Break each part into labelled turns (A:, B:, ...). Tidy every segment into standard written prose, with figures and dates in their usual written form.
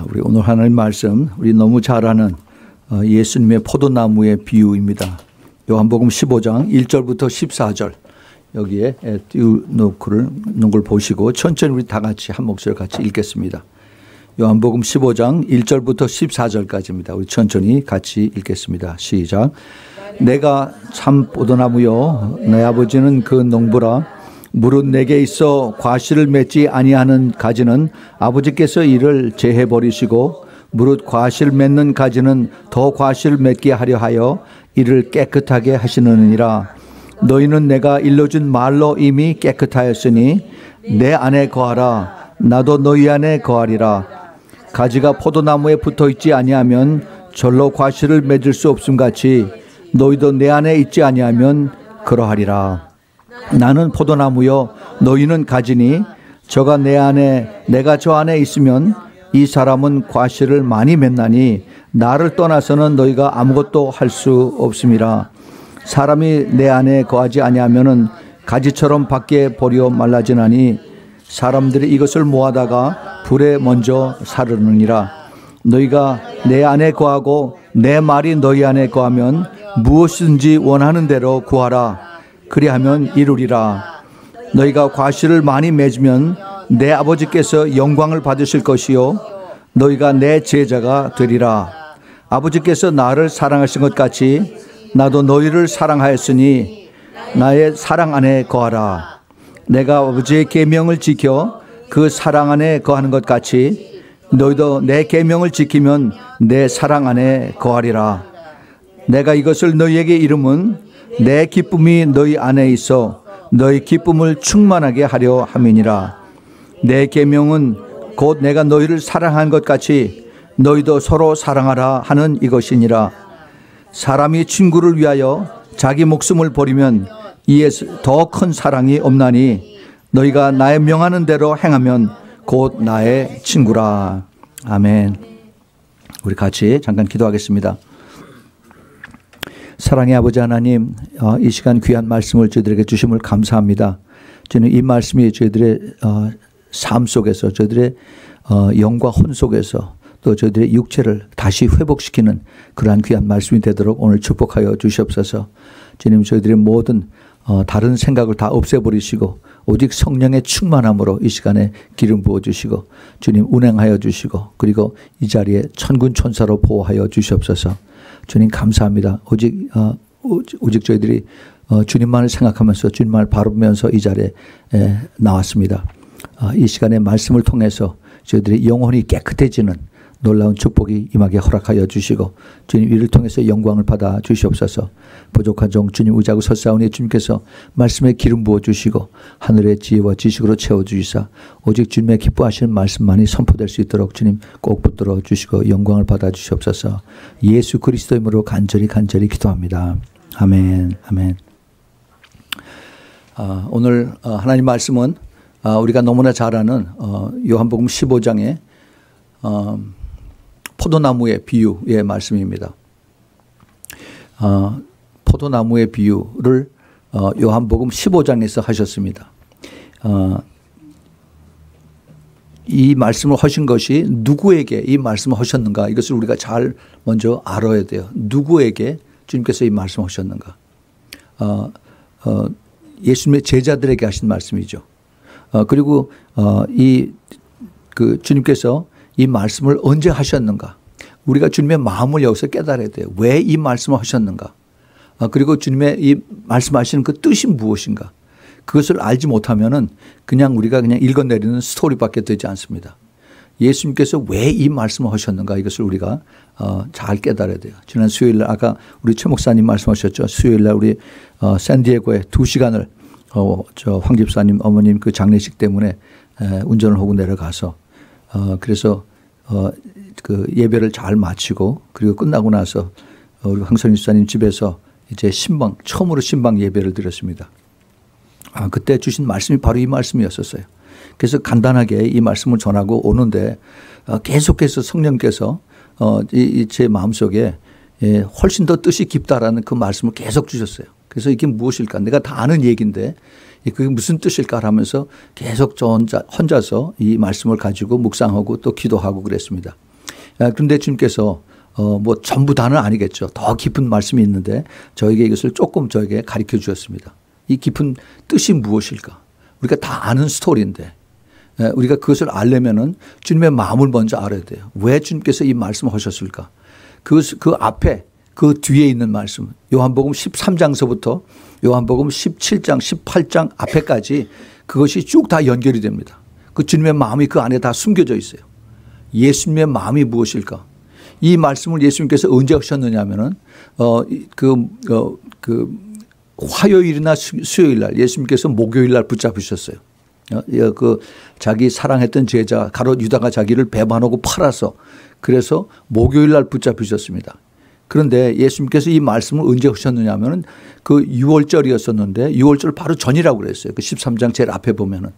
A: 우리 오늘 하나님 말씀, 우리 너무 잘 아는 예수님의 포도나무의 비유입니다. 요한복음 15장 1절부터 14절 여기에 띄워놓는 걸 보시고 천천히 우리 다 같이 한 목소리 같이 읽겠습니다. 요한복음 15장 1절부터 14절까지입니다. 우리 천천히 같이 읽겠습니다. 시작. 내가 참 포도나무요 내 아버지는 그 농부라. 무릇 내게 있어 과실을 맺지 아니하는 가지는 아버지께서 이를 제해 버리시고 무릇 과실 맺는 가지는 더 과실 맺게 하려 하여 이를 깨끗하게 하시느니라. 너희는 내가 일러준 말로 이미 깨끗하였으니 내 안에 거하라. 나도 너희 안에 거하리라. 가지가 포도나무에 붙어 있지 아니하면 절로 과실을 맺을 수 없음 같이 너희도 내 안에 있지 아니하면 그러하리라. 나는 포도나무요 너희는 가지니 저가 내 안에 내가 저 안에 있으면 이 사람은 과실을 많이 맺나니 나를 떠나서는 너희가 아무것도 할 수 없음이라. 사람이 내 안에 거하지 아니하면은 가지처럼 밖에 버려 말라지나니 사람들이 이것을 모아다가 불에 먼저 사르느니라. 너희가 내 안에 거하고 내 말이 너희 안에 거하면 무엇이든지 원하는 대로 구하라. 그리하면 이루리라. 너희가 과실을 많이 맺으면 내 아버지께서 영광을 받으실 것이요 너희가 내 제자가 되리라. 아버지께서 나를 사랑하신 것 같이 나도 너희를 사랑하였으니 나의 사랑 안에 거하라. 내가 아버지의 계명을 지켜 그 사랑 안에 거하는 것 같이 너희도 내 계명을 지키면 내 사랑 안에 거하리라. 내가 이것을 너희에게 이름은 내 기쁨이 너희 안에 있어 너희 기쁨을 충만하게 하려 함이니라. 내 계명은 곧 내가 너희를 사랑한 것 같이 너희도 서로 사랑하라 하는 이것이니라. 사람이 친구를 위하여 자기 목숨을 버리면 이에 더 큰 사랑이 없나니 너희가 나의 명하는 대로 행하면 곧 나의 친구라. 아멘. 우리 같이 잠깐 기도하겠습니다. 사랑의 아버지 하나님, 이 시간 귀한 말씀을 저희들에게 주심을 감사합니다. 저는 이 말씀이 저희들의 삶 속에서 저희들의 영과 혼 속에서 또 저희들의 육체를 다시 회복시키는 그러한 귀한 말씀이 되도록 오늘 축복하여 주시옵소서. 주님, 저희들의 모든 다른 생각을 다 없애버리시고 오직 성령의 충만함으로 이 시간에 기름 부어주시고 주님 운행하여 주시고 그리고 이 자리에 천군 천사로 보호하여 주시옵소서. 주님 감사합니다. 오직 저희들이 주님만을 생각하면서 주님만을 바라보면서 이 자리에 나왔습니다. 이 시간에 말씀을 통해서 저희들이 영혼이 깨끗해지는 놀라운 축복이 임하게 허락하여 주시고 주님 이를 통해서 영광을 받아 주시옵소서. 부족한 종 주님 의지하고 섰사오니 주님께서 말씀에 기름 부어 주시고 하늘의 지혜와 지식으로 채워주시사 오직 주님의 기뻐하시는 말씀만이 선포될 수 있도록 주님 꼭 붙들어 주시고 영광을 받아 주시옵소서. 예수 그리스도의 이름으로 간절히 기도합니다. 아멘. 아멘. 오늘 하나님 말씀은 우리가 너무나 잘 아는 요한복음 15장의 포도나무의 비유의 말씀입니다. 포도나무의 비유를 요한복음 15장에서 하셨습니다. 이 말씀을 하신 것이 누구에게 이 말씀을 하셨는가 이것을 우리가 잘 먼저 알아야 돼요. 누구에게 주님께서 이 말씀을 하셨는가. 예수님의 제자들에게 하신 말씀이죠. 그리고 주님께서 이 말씀을 언제 하셨는가? 우리가 주님의 마음을 여기서 깨달아야 돼요. 왜 이 말씀을 하셨는가? 그리고 주님의 이 말씀하시는 그 뜻이 무엇인가? 그것을 알지 못하면은 그냥 우리가 그냥 읽어내리는 스토리밖에 되지 않습니다. 예수님께서 왜 이 말씀을 하셨는가? 이것을 우리가 잘 깨달아야 돼요. 지난 수요일 날 아까 우리 최 목사님 말씀하셨죠. 수요일 날 우리 샌디에고에 2시간을 황 집사님 어머님 그 장례식 때문에 운전을 하고 내려가서 그래서 그 예배를 잘 마치고 그리고 끝나고 나서 우리 황선희 집사님 집에서 이제 처음으로 신방 예배를 드렸습니다. 그때 주신 말씀이 바로 이 말씀이었었어요. 그래서 간단하게 이 말씀을 전하고 오는데 계속해서 성령께서 제 마음속에 훨씬 더 뜻이 깊다라는 그 말씀을 계속 주셨어요. 그래서 이게 무엇일까? 내가 다 아는 얘기인데 그게 무슨 뜻일까 하면서 계속 저 혼자서 이 말씀을 가지고 묵상하고 또 기도하고 그랬습니다. 그런데 주님께서 뭐 전부 다는 아니겠죠. 더 깊은 말씀이 있는데 저에게 이것을 조금 저에게 가르쳐 주셨습니다. 이 깊은 뜻이 무엇일까? 우리가 다 아는 스토리인데 우리가 그것을 알려면은 주님의 마음을 먼저 알아야 돼요. 왜 주님께서 이 말씀을 하셨을까? 그 앞에 그 뒤에 있는 말씀 요한복음 13장서부터 요한복음 17장 18장 앞에까지 그것이 쭉 다 연결이 됩니다. 그 주님의 마음이 그 안에 다 숨겨져 있어요. 예수님의 마음이 무엇일까? 이 말씀을 예수님께서 언제 하셨느냐 하면은 화요일이나 수요일 날 예수님께서 목요일 날 붙잡으셨어요. 그 자기 사랑했던 제자 가롯 유다가 자기를 배반하고 팔아서 그래서 목요일 날 붙잡으셨습니다. 그런데 예수님께서 이 말씀을 언제 하셨느냐 하면은 그 6월절이었었는데 6월절 바로 전이라고 그랬어요. 그 13장 제일 앞에 보면은.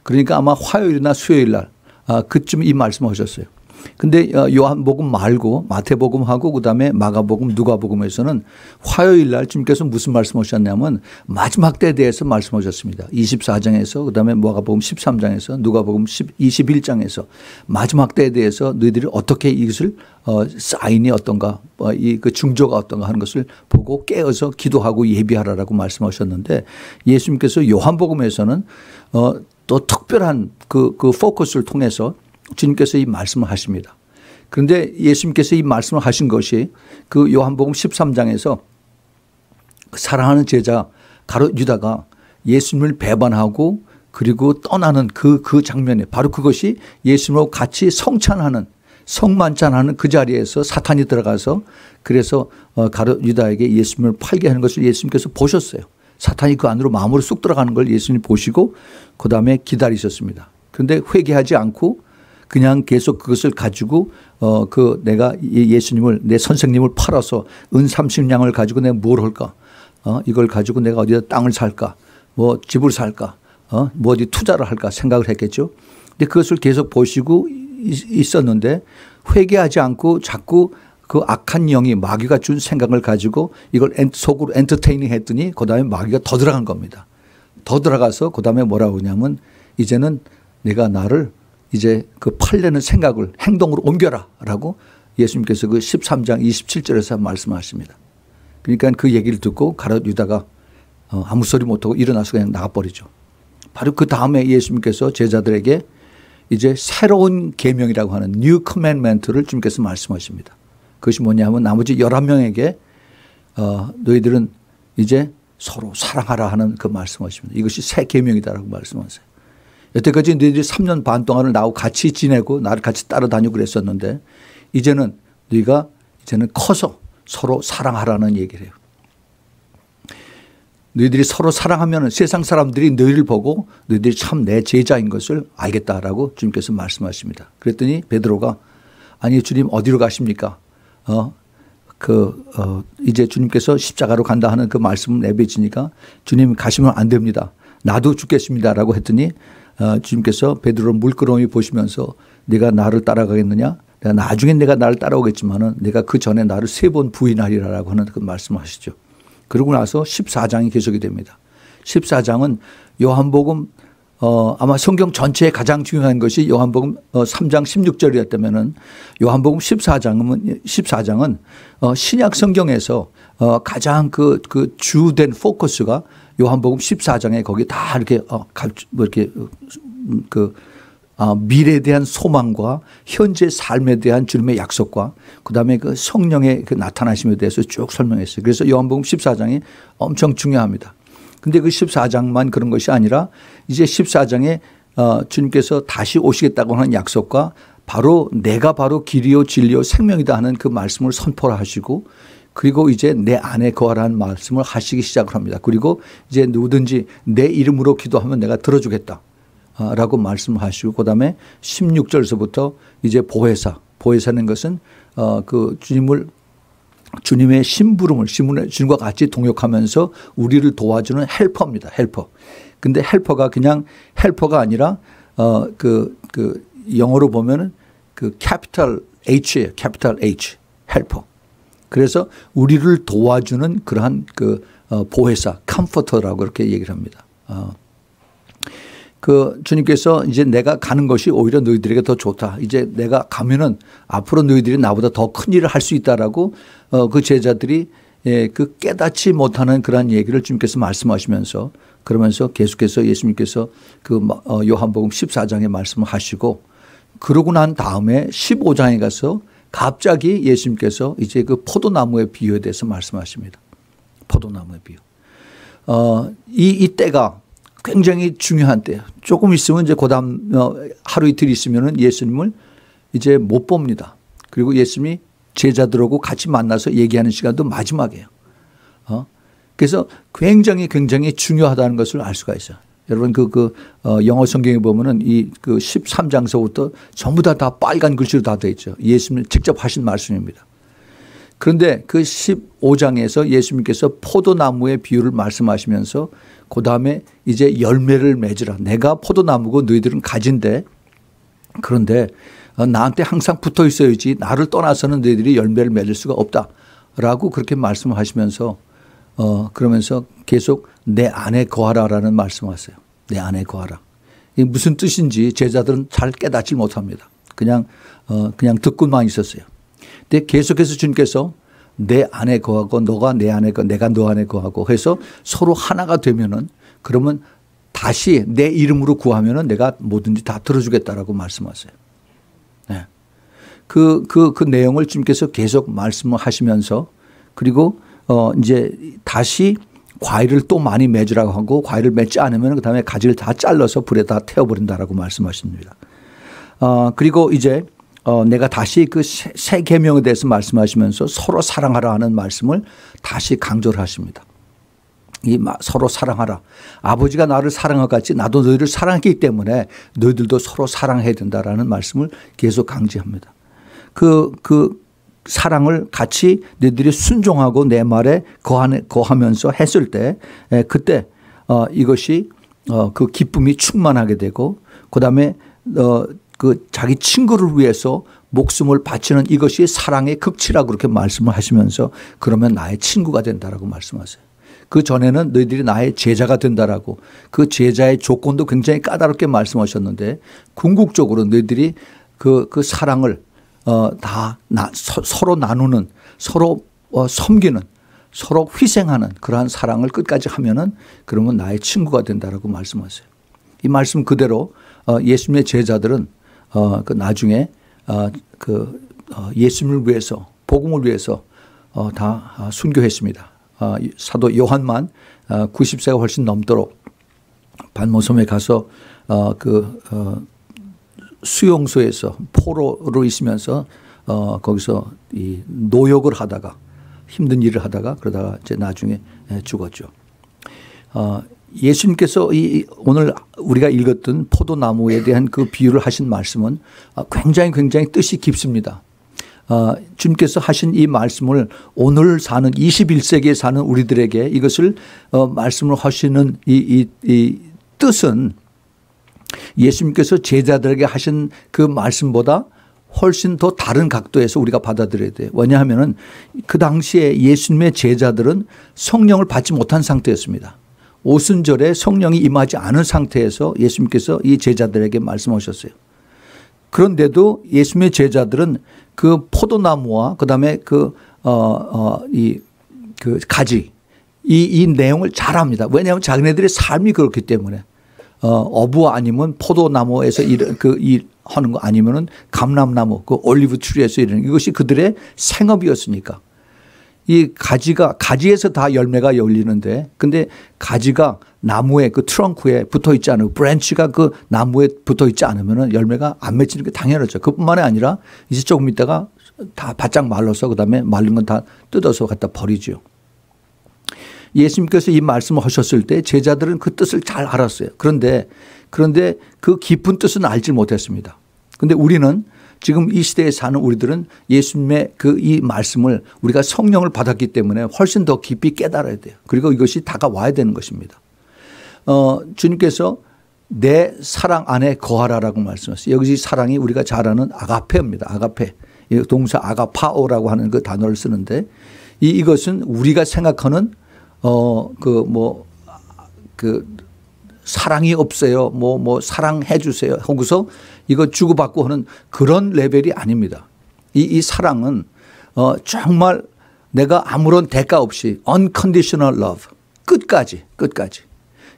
A: 그러니까 아마 화요일이나 수요일 날 그쯤 이 말씀을 하셨어요. 근데 요한복음 말고 마태복음하고 그다음에 마가복음 누가복음에서는 화요일 날 주님께서 무슨 말씀하셨냐면 마지막 때에 대해서 말씀하셨습니다. 24장에서 그다음에 마가복음 13장에서 누가복음 21장에서 마지막 때에 대해서 너희들이 어떻게 이것을 사인이 어떤가 그 징조가 어떤가 하는 것을 보고 깨어서 기도하고 예비하라라고 말씀하셨는데 예수님께서 요한복음에서는 또 특별한 그 포커스를 통해서 주님께서 이 말씀을 하십니다. 그런데 예수님께서 이 말씀을 하신 것이 그 요한복음 13장에서 사랑하는 제자 가롯 유다가 예수님을 배반하고 그리고 떠나는 그 장면에 바로 그것이 예수님하고 같이 성만찬하는 그 자리에서 사탄이 들어가서 그래서 가롯 유다에게 예수님을 팔게 하는 것을 예수님께서 보셨어요. 사탄이 그 안으로 마음으로 쑥 들어가는 걸 예수님이 보시고 그다음에 기다리셨습니다. 그런데 회개하지 않고 그냥 계속 그것을 가지고 내가 예수님을 내 선생님을 팔아서 은 30냥을 가지고 내가 뭘 할까? 이걸 가지고 내가 어디다 땅을 살까? 뭐 집을 살까? 뭐 어디 투자를 할까 생각을 했겠죠. 근데 그것을 계속 보시고 있었는데 회개하지 않고 자꾸 그 악한 영이 마귀가 준 생각을 가지고 이걸 속으로 엔터테이닝 했더니 그다음에 마귀가 더 들어간 겁니다. 더 들어가서 그다음에 뭐라고 하냐면 이제는 내가 나를 이제 그 팔려는 생각을 행동으로 옮겨라 라고 예수님께서 그 13장 27절에서 말씀하십니다. 그러니까 그 얘기를 듣고 가롯 유다가 아무 소리 못하고 일어나서 그냥 나가버리죠. 바로 그 다음에 예수님께서 제자들에게 이제 새로운 계명이라고 하는 New Commandment를 주님께서 말씀하십니다. 그것이 뭐냐면 나머지 11명에게 너희들은 이제 서로 사랑하라 하는 그 말씀하십니다. 이것이 새 계명이다라고 말씀하세요. 여태까지 너희들이 3년 반 동안을 나하고 같이 지내고 나를 같이 따라다니고 그랬었는데 이제는 너희가 이제는 커서 서로 사랑하라는 얘기를 해요. 너희들이 서로 사랑하면 세상 사람들이 너희를 보고 너희들이 참 내 제자인 것을 알겠다라고 주님께서 말씀하십니다. 그랬더니 베드로가 아니 주님 어디로 가십니까? 이제 주님께서 십자가로 간다 하는 그 말씀을 내뱉으니까 주님 가시면 안 됩니다. 나도 죽겠습니다라고 했더니 주님께서 베드로 물끄러미 보시면서 네가 나를 따라가겠느냐? 나중에 내가 나를 따라오겠지만은 내가 그 전에 나를 3번 부인하리라라고 하는 그 말씀을 하시죠. 그러고 나서 14장이 계속이 됩니다. 14장은 요한복음 아마 성경 전체에 가장 중요한 것이 요한복음 3장 16절이었다면은 요한복음 14장은 신약 성경에서 가장 그 주된 포커스가 요한복음 14장에 거기 다 이렇게 미래에 대한 소망과 현재 삶에 대한 주님의 약속과 그다음에 그 성령의 그 나타나심에 대해서 쭉 설명했어요. 그래서 요한복음 14장이 엄청 중요합니다. 근데 그 14장만 그런 것이 아니라 이제 14장에 주님께서 다시 오시겠다고 하는 약속과 바로 내가 바로 길이요 진리요 생명이다 하는 그 말씀을 선포를 하시고 그리고 이제 내 안에 거하라는 말씀을 하시기 시작을 합니다. 그리고 이제 누구든지 내 이름으로 기도하면 내가 들어주겠다 라고 말씀하시고 그다음에 16절에서부터 이제 보혜사는 것은 그 주님의 심부름을 주님과 같이 동역하면서 우리를 도와주는 헬퍼입니다. 헬퍼. 근데 헬퍼가 그냥 헬퍼가 아니라 그 영어로 보면은 그 캐피탈 H예요. 캐피탈 H. 헬퍼. 그래서 우리를 도와주는 그러한 그 보혜사, 컴포터라고 그렇게 얘기를 합니다. 그 주님께서 이제 내가 가는 것이 오히려 너희들에게 더 좋다. 이제 내가 가면은 앞으로 너희들이 나보다 더 큰 일을 할 수 있다라고 그 제자들이 그 깨닫지 못하는 그런 얘기를 주님께서 말씀하시면서 그러면서 계속해서 예수님께서 그 요한복음 14장에 말씀을 하시고 그러고 난 다음에 15장에 가서 갑자기 예수님께서 이제 그 포도나무의 비유에 대해서 말씀하십니다. 포도나무의 비유. 이 때가 굉장히 중요한 때예요. 조금 있으면 이제 그다음 하루 이틀 있으면은 예수님을 이제 못 봅니다. 그리고 예수님이 제자들하고 같이 만나서 얘기하는 시간도 마지막이에요. 그래서 굉장히 중요하다는 것을 알 수가 있어요. 여러분 영어 성경에 보면은 그 13장서부터 전부 다 빨간 글씨로 다 되어 있죠. 예수님 직접 하신 말씀입니다. 그런데 그 15장에서 예수님께서 포도나무의 비유를 말씀하시면서 그 다음에 이제 열매를 맺으라. 내가 포도나무고 너희들은 가지인데 그런데 나한테 항상 붙어 있어야지 나를 떠나서는 너희들이 열매를 맺을 수가 없다라고 그렇게 말씀하시면서 그러면서 계속 내 안에 거하라라는 말씀하세요. 내 안에 거하라. 이게 무슨 뜻인지 제자들은 잘 깨닫지 못합니다. 그냥 듣고만 있었어요. 근데 계속해서 주님께서 내 안에 거하고 너가 내 안에 거, 내가 너 안에 거하고 해서 서로 하나가 되면은 그러면 다시 내 이름으로 구하면은 내가 뭐든지 다 들어주겠다라고 말씀하세요. 네. 그 내용을 주님께서 계속 말씀을 하시면서 그리고 이제 다시 과일을 또 많이 맺으라고 하고 과일을 맺지 않으면 그다음에 가지를 다 잘라서 불에 다 태워버린다라고 말씀하십니다. 그리고 이제 내가 다시 그 새 계명에 대해서 말씀하시면서 서로 사랑하라 하는 말씀을 다시 강조를 하십니다. 서로 사랑하라. 아버지가 나를 사랑한 것 같이 나도 너희를 사랑했기 때문에 너희들도 서로 사랑해야 된다라는 말씀을 계속 강조합니다. 그 사랑을 같이 너희들이 순종하고 내 말에 거하면서 했을 때 그때 이것이 그 기쁨이 충만하게 되고 그다음에 그 자기 친구를 위해서 목숨을 바치는 이것이 사랑의 극치라고 그렇게 말씀을 하시면서 그러면 나의 친구가 된다라고 말씀하세요. 그 전에는 너희들이 나의 제자가 된다라고 그 제자의 조건도 굉장히 까다롭게 말씀하셨는데 궁극적으로 너희들이 그 사랑을 서로 나누는 서로 섬기는 서로 희생하는 그러한 사랑을 끝까지 하면은 그러면 나의 친구가 된다라고 말씀하세요. 이 말씀 그대로 예수님의 제자들은 그 나중에 예수님을 위해서 복음을 위해서 다 순교했습니다. 사도 요한만 90세가 훨씬 넘도록 반모섬에 가서 수용소에서 포로로 있으면서 거기서 이 노역을 하다가 힘든 일을 하다가 그러다가 이제 나중에 죽었죠. 예수님께서 오늘 우리가 읽었던 포도나무에 대한 그 비유를 하신 말씀은 굉장히 뜻이 깊습니다. 주님께서 하신 이 말씀을 오늘 사는 21세기에 사는 우리들에게 이것을 말씀을 하시는 이 뜻은 예수님께서 제자들에게 하신 그 말씀보다 훨씬 더 다른 각도에서 우리가 받아들여야 돼요. 왜냐하면 그 당시에 예수님의 제자들은 성령을 받지 못한 상태였습니다. 오순절에 성령이 임하지 않은 상태에서 예수님께서 이 제자들에게 말씀하셨어요. 그런데도 예수님의 제자들은 그 포도나무와 그다음에 그 가지 이 내용을 잘 압니다. 왜냐하면 자기네들의 삶이 그렇기 때문에 어부 아니면 포도나무에서 하는 거 아니면은 감람나무 그 올리브 트리에서 이런 이것이 그들의 생업이었으니까 이 가지에서 다 열매가 열리는데 근데 가지가 나무에 그 트렁크에 붙어 있지 않고 브랜치가 그 나무에 붙어 있지 않으면 열매가 안 맺히는 게 당연하죠. 그뿐만이 아니라 이제 조금 있다가 다 바짝 말라서 그다음에 말린 건 다 뜯어서 갖다 버리죠. 예수님께서 이 말씀을 하셨을 때 제자들은 그 뜻을 잘 알았어요. 그런데 그 깊은 뜻은 알지 못했습니다. 그런데 우리는 지금 이 시대에 사는 우리들은 예수님의 이 말씀을 우리가 성령을 받았기 때문에 훨씬 더 깊이 깨달아야 돼요. 그리고 이것이 다가와야 되는 것입니다. 주님께서 내 사랑 안에 거하라라고 말씀하셨어요. 여기서 사랑이 우리가 잘 아는 아가페입니다. 아가페. 동사 아가파오라고 하는 그 단어를 쓰는데 이것은 우리가 생각하는 사랑이 없어요. 뭐 사랑해 주세요. 하고서 이거 주고받고 하는 그런 레벨이 아닙니다. 이 사랑은 정말 내가 아무런 대가 없이 unconditional love 끝까지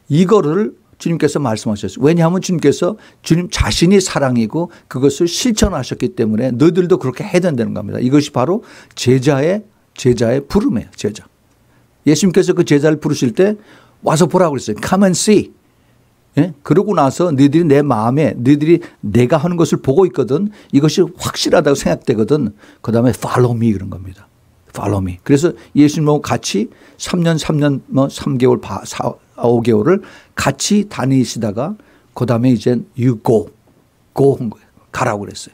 A: 이거를 주님께서 말씀하셨어요. 왜냐하면 주님께서 주님 자신이 사랑이고 그것을 실천하셨기 때문에 너희들도 그렇게 해야 된다는 겁니다. 이것이 바로 제자의 부름이에요. 제자. 예수님께서 그 제자를 부르실 때 와서 보라고 그랬어요. Come and see. 예? 그러고 나서 너희들이 내 마음에 너희들이 내가 하는 것을 보고 있거든. 이것이 확실하다고 생각되거든. 그다음에 follow me 그런 겁니다. follow me. 그래서 예수님하고 같이 3년 3개월 5개월을 같이 다니시다가 그다음에 이제 you go 한 거예요. 가라고 그랬어요.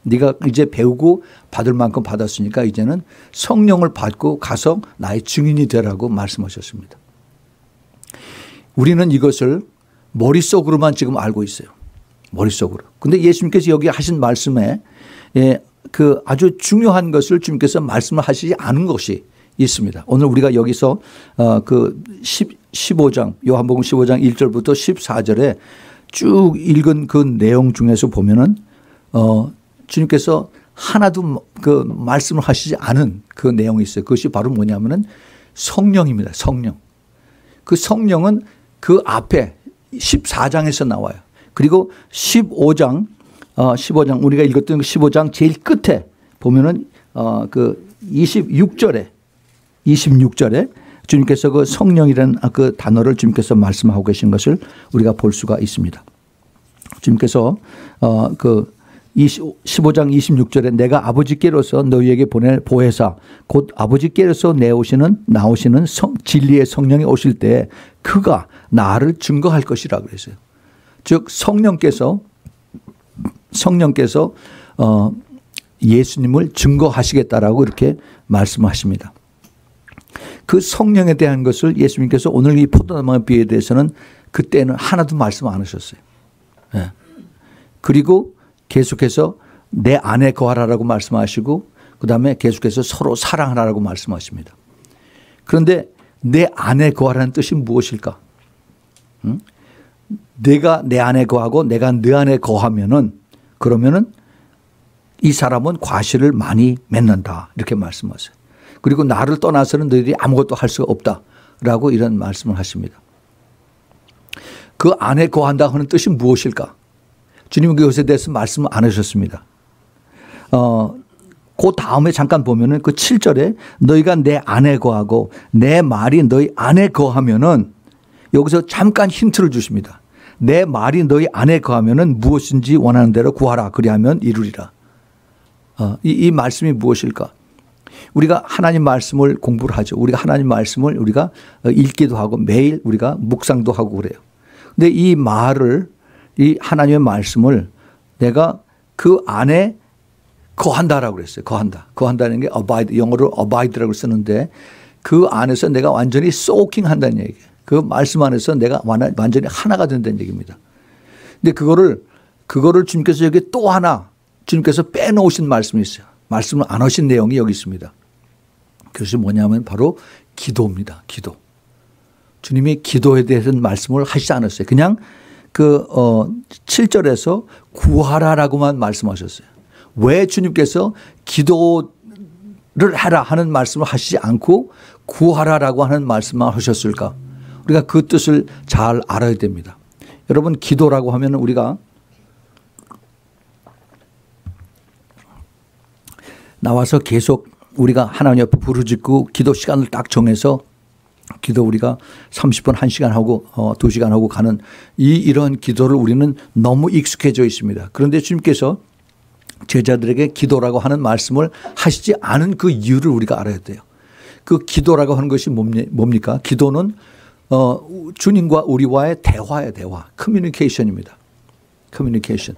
A: 네가 이제 배우고 받을 만큼 받았으니까 이제는 성령을 받고 가서 나의 증인이 되라고 말씀하셨습니다. 우리는 이것을 머릿속으로만 지금 알고 있어요. 머릿속으로. 근데 예수님께서 여기 하신 말씀에 그 아주 중요한 것을 주님께서 말씀을 하시지 않은 것이 있습니다. 오늘 우리가 여기서 그 15장 요한복음 15장 1절부터 14절에 쭉 읽은 그 내용 중에서 보면은 주님께서 하나도 그 말씀을 하시지 않은 그 내용이 있어요. 그것이 바로 뭐냐면은 성령입니다. 성령. 그 성령은 그 앞에 14장에서 나와요. 그리고 15장 우리가 읽었던 15장 제일 끝에 보면은 그 26절에 주님께서 그 성령이라는 그 단어를 주님께서 말씀하고 계신 것을 우리가 볼 수가 있습니다. 주님께서 그 15장 26절에 내가 아버지께로서 너희에게 보낼 보혜사 곧 아버지께로서 나오시는 진리의 성령이 오실 때 그가 나를 증거할 것이라 그랬어요. 즉 성령께서 예수님을 증거하시겠다라고 이렇게 말씀하십니다. 그 성령에 대한 것을 예수님께서 오늘 이 포도나무 비유에 대해서는 그때는 하나도 말씀 안 하셨어요. 네. 그리고 계속해서 내 안에 거하라라고 말씀하시고 그다음에 계속해서 서로 사랑하라라고 말씀하십니다. 그런데 내 안에 거하라는 뜻이 무엇일까? 내가 내 안에 거하고 내가 네 안에 거하면은 그러면은 이 사람은 과실을 많이 맺는다 이렇게 말씀하세요. 그리고 나를 떠나서는 너희들이 아무것도 할 수가 없다라고 이런 말씀을 하십니다. 그 안에 거한다 하는 뜻이 무엇일까? 주님은 그것에 대해서 말씀을 안 하셨습니다. 그 다음에 잠깐 보면은 그 7절에 너희가 내 안에 거하고 내 말이 너희 안에 거하면은 여기서 잠깐 힌트를 주십니다. 내 말이 너희 안에 거하면은 무엇인지 원하는 대로 구하라. 그리하면 이루리라. 이 말씀이 무엇일까? 우리가 하나님 말씀을 공부를 하죠. 우리가 하나님 말씀을 우리가 읽기도 하고 매일 우리가 묵상도 하고 그래요. 근데 이 말을 이 하나님의 말씀을 내가 그 안에 거한다라고 그랬어요. 거한다는 게 abide, 영어로 abide라고 쓰는데 그 안에서 내가 완전히 soaking 한다는 얘기예요. 그 말씀 안에서 내가 완전히 하나가 된다는 얘기입니다. 근데 그거를 주님께서 여기 또 하나 주님께서 빼놓으신 말씀이 있어요. 말씀을 안 하신 내용이 여기 있습니다. 그것이 뭐냐면 바로 기도입니다. 기도. 주님이 기도에 대해서는 말씀을 하시지 않았어요. 그냥 그 7절에서 구하라라고만 말씀하셨어요. 왜 주님께서 기도를 해라 하는 말씀을 하시지 않고 구하라라고 하는 말씀만 하셨을까? 우리가 그 뜻을 잘 알아야 됩니다. 여러분 기도라고 하면 우리가 나와서 계속 우리가 하나님 옆에 부르짖고 기도 시간을 딱 정해서 기도 우리가 30분 1시간 하고 2시간 하고 가는 이런 기도를 우리는 너무 익숙해져 있습니다. 그런데 주님께서 제자들에게 기도라고 하는 말씀을 하시지 않은 그 이유를 우리가 알아야 돼요. 그 기도라고 하는 것이 뭡니까? 기도는 주님과 우리와의 대화예요. 대화. 커뮤니케이션입니다. 커뮤니케이션.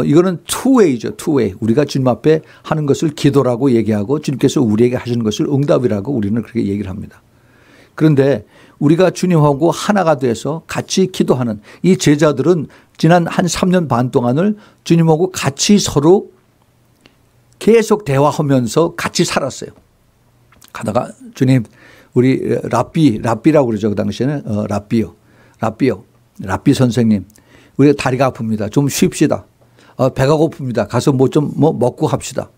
A: 이거는 투웨이죠. 투웨이. 우리가 주님 앞에 하는 것을 기도라고 얘기하고 주님께서 우리에게 하시는 것을 응답이라고 우리는 그렇게 얘기를 합니다. 그런데 우리가 주님하고 하나가 돼서 같이 기도하는 이 제자들은 지난 한 3년 반 동안을 주님하고 같이 서로 계속 대화하면서 같이 살았어요. 가다가 주님 우리 랍비라고 그러죠. 그 당시에는 랍비요. 랍비 선생님, 우리가 다리가 아픕니다. 좀 쉽시다. 배가 고픕니다. 가서 뭐 좀 먹고 합시다.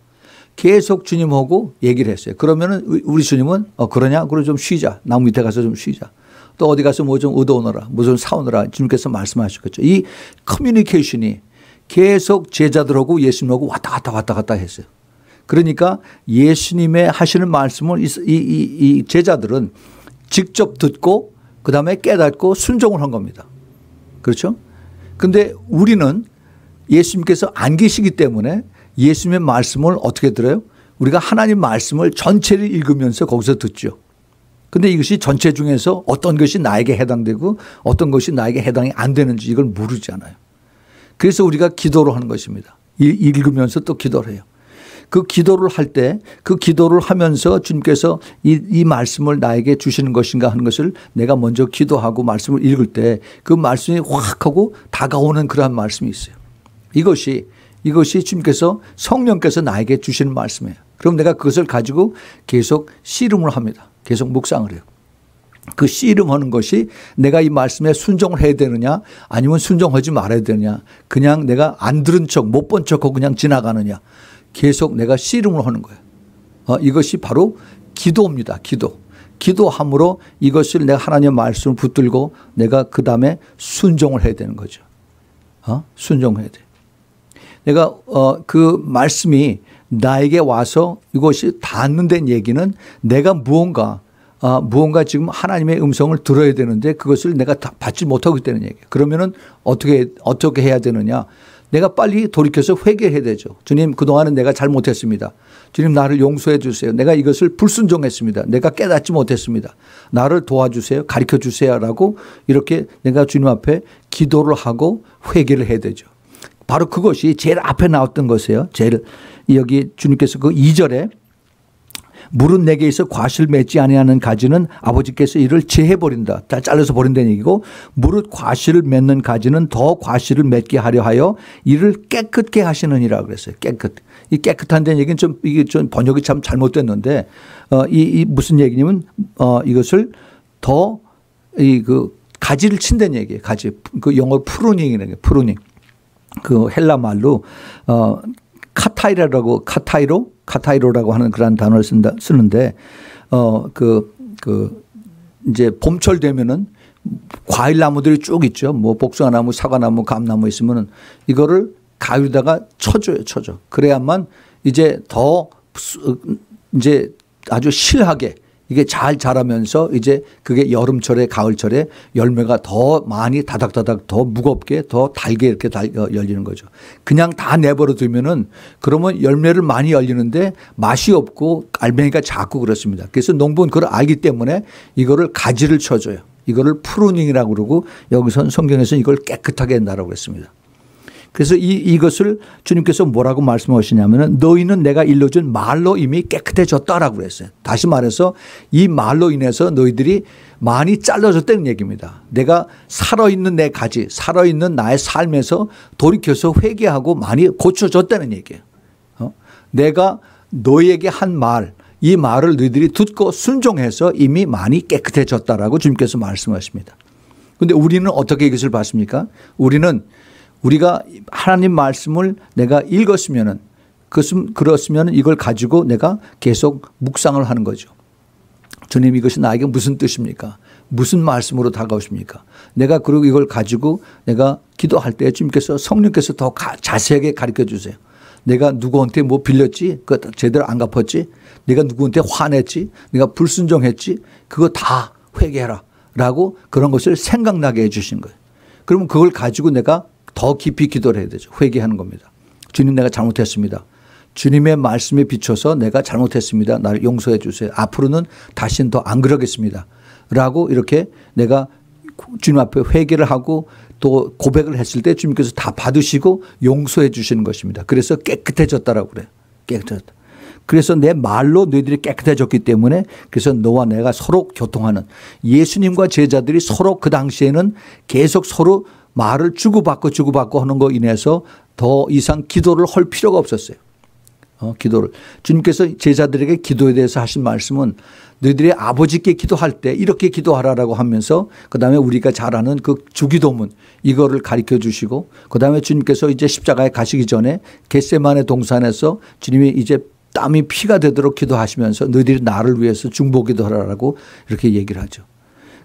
A: 계속 주님하고 얘기를 했어요. 그러면은 우리 주님은 그러냐? 그럼 좀 쉬자. 나무 밑에 가서 좀 쉬자. 또 어디 가서 뭐 좀 얻어오너라. 뭐 좀 사오너라. 주님께서 말씀하셨겠죠. 이 커뮤니케이션이 계속 제자들하고 예수님하고 왔다 갔다 했어요. 그러니까 예수님의 하시는 말씀을 이 제자들은 직접 듣고 그다음에 깨닫고 순종을 한 겁니다. 그렇죠? 근데 우리는 예수님께서 안 계시기 때문에 예수님의 말씀을 어떻게 들어요? 우리가 하나님 말씀을 전체를 읽으면서 거기서 듣죠. 근데 이것이 전체 중에서 어떤 것이 나에게 해당되고 어떤 것이 나에게 해당이 안 되는지 이걸 모르잖아요. 그래서 우리가 기도를 하는 것입니다. 읽으면서 또 기도를 해요. 그 기도를 할 때 그 기도를 하면서 주님께서 이 말씀을 나에게 주시는 것인가 하는 것을 내가 먼저 기도하고 말씀을 읽을 때 그 말씀이 확 하고 다가오는 그러한 말씀이 있어요. 이것이 주님께서 성령께서 나에게 주시는 말씀이에요. 그럼 내가 그것을 가지고 계속 씨름을 합니다. 계속 묵상을 해요. 그 씨름하는 것이 내가 이 말씀에 순종을 해야 되느냐 아니면 순종하지 말아야 되느냐 그냥 내가 안 들은 척 못 본 척하고 그냥 지나가느냐 계속 내가 씨름을 하는 거예요. 이것이 바로 기도입니다. 기도함으로 이것을 내가 하나님의 말씀을 붙들고 내가 그 다음에 순종을 해야 되는 거죠. 순종해야 돼. 내가 그 말씀이 나에게 와서 이것이 닿는다는 얘기는 내가 무언가 지금 하나님의 음성을 들어야 되는데 그것을 내가 받지 못하고 있다는 얘기예요. 그러면은 어떻게 해야 되느냐? 내가 빨리 돌이켜서 회개해야 되죠. 주님, 그동안은 내가 잘못했습니다. 주님, 나를 용서해 주세요. 내가 이것을 불순종했습니다. 내가 깨닫지 못했습니다. 나를 도와주세요. 가르쳐 주세요라고 이렇게 내가 주님 앞에 기도를 하고 회개를 해야 되죠. 바로 그것이 제일 앞에 나왔던 것이에요. 제일 여기 주님께서 그 2절에 물은 내게 있어 과실 맺지 아니하는 가지는 아버지께서 이를 제해버린다. 잘라서 버린다는 얘기고 무릇 과실을 맺는 가지는 더 과실을 맺게 하려 하여 이를 깨끗게 하시느니라 그랬어요. 이 깨끗한다는 얘기는 이게 좀 번역이 참 잘못됐는데 이 무슨 얘기냐면 이것을 더 그 가지를 친다는 얘기예요. 가지. 그 영어 프루닝이라는 게 프루닝. 그 헬라 말로 카타이로라고 하는 그런 단어를 쓰는데 이제 봄철 되면은 과일 나무들이 쭉 있죠. 뭐 복숭아나무, 사과나무, 감나무 있으면은 이거를 가위로다가 쳐줘요. 그래야만 이제 더 이제 아주 실하게 이게 잘 자라면서 이제 그게 여름철에 가을철에 열매가 더 많이 다닥다닥 더 무겁게 더 달게 이렇게 열리는 거죠. 그냥 다 내버려 두면은 그러면 열매를 많이 열리는데 맛이 없고 알맹이가 작고 그렇습니다. 그래서 농부는 그걸 알기 때문에 이거를 가지를 쳐줘요. 이거를 프루닝이라고 그러고 여기선 성경에서는 이걸 깨끗하게 한다라고 했습니다. 그래서 이것을 주님께서 뭐라고 말씀하시냐면은 너희는 내가 일러준 말로 이미 깨끗해졌다라고 그랬어요. 다시 말해서 이 말로 인해서 너희들이 많이 잘라졌다는 얘기입니다. 내가 살아있는 내 가지, 살아있는 나의 삶에서 돌이켜서 회개하고 많이 고쳐졌다는 얘기예요. 내가 너희에게 한 말, 이 말을 너희들이 듣고 순종해서 이미 많이 깨끗해졌다라고 주님께서 말씀하십니다. 그런데 우리는 어떻게 이것을 봤습니까? 우리가 하나님 말씀을 내가 읽었으면은 그렇으면 이걸 가지고 내가 계속 묵상을 하는 거죠. 주님, 이것이 나에게 무슨 뜻입니까? 무슨 말씀으로 다가오십니까? 내가 그리고 이걸 가지고 내가 기도할 때 주님께서 성령께서 더 자세하게 가르쳐 주세요. 내가 누구한테 뭐 빌렸지? 그거 제대로 안 갚았지? 내가 누구한테 화냈지? 내가 불순종했지? 그거 다 회개해라 라고 그런 것을 생각나게 해 주신 거예요. 그러면 그걸 가지고 내가 더 깊이 기도를 해야 되죠. 회개하는 겁니다. 주님, 내가 잘못했습니다. 주님의 말씀에 비춰서 내가 잘못했습니다. 나를 용서해 주세요. 앞으로는 다시는 더 안 그러겠습니다. 라고 이렇게 내가 주님 앞에 회개를 하고 또 고백을 했을 때 주님께서 다 받으시고 용서해 주시는 것입니다. 그래서 깨끗해졌다라고 그래요. 깨끗해졌다. 그래서 내 말로 너희들이 깨끗해졌기 때문에 그래서 너와 내가 서로 교통하는 예수님과 제자들이 서로 그 당시에는 계속 서로 말을 주고받고 하는 거 인해서 더 이상 기도를 할 필요가 없었어요. 기도를. 주님께서 제자들에게 기도에 대해서 하신 말씀은 너희들이 아버지께 기도할 때 이렇게 기도하라라고 하면서 그다음에 우리가 잘 아는 그 주기도문 이거를 가르쳐 주시고 그다음에 주님께서 이제 십자가에 가시기 전에 겟세마네 동산에서 주님이 이제 땀이 피가 되도록 기도하시면서 너희들이 나를 위해서 중보기도하라고 이렇게 얘기를 하죠.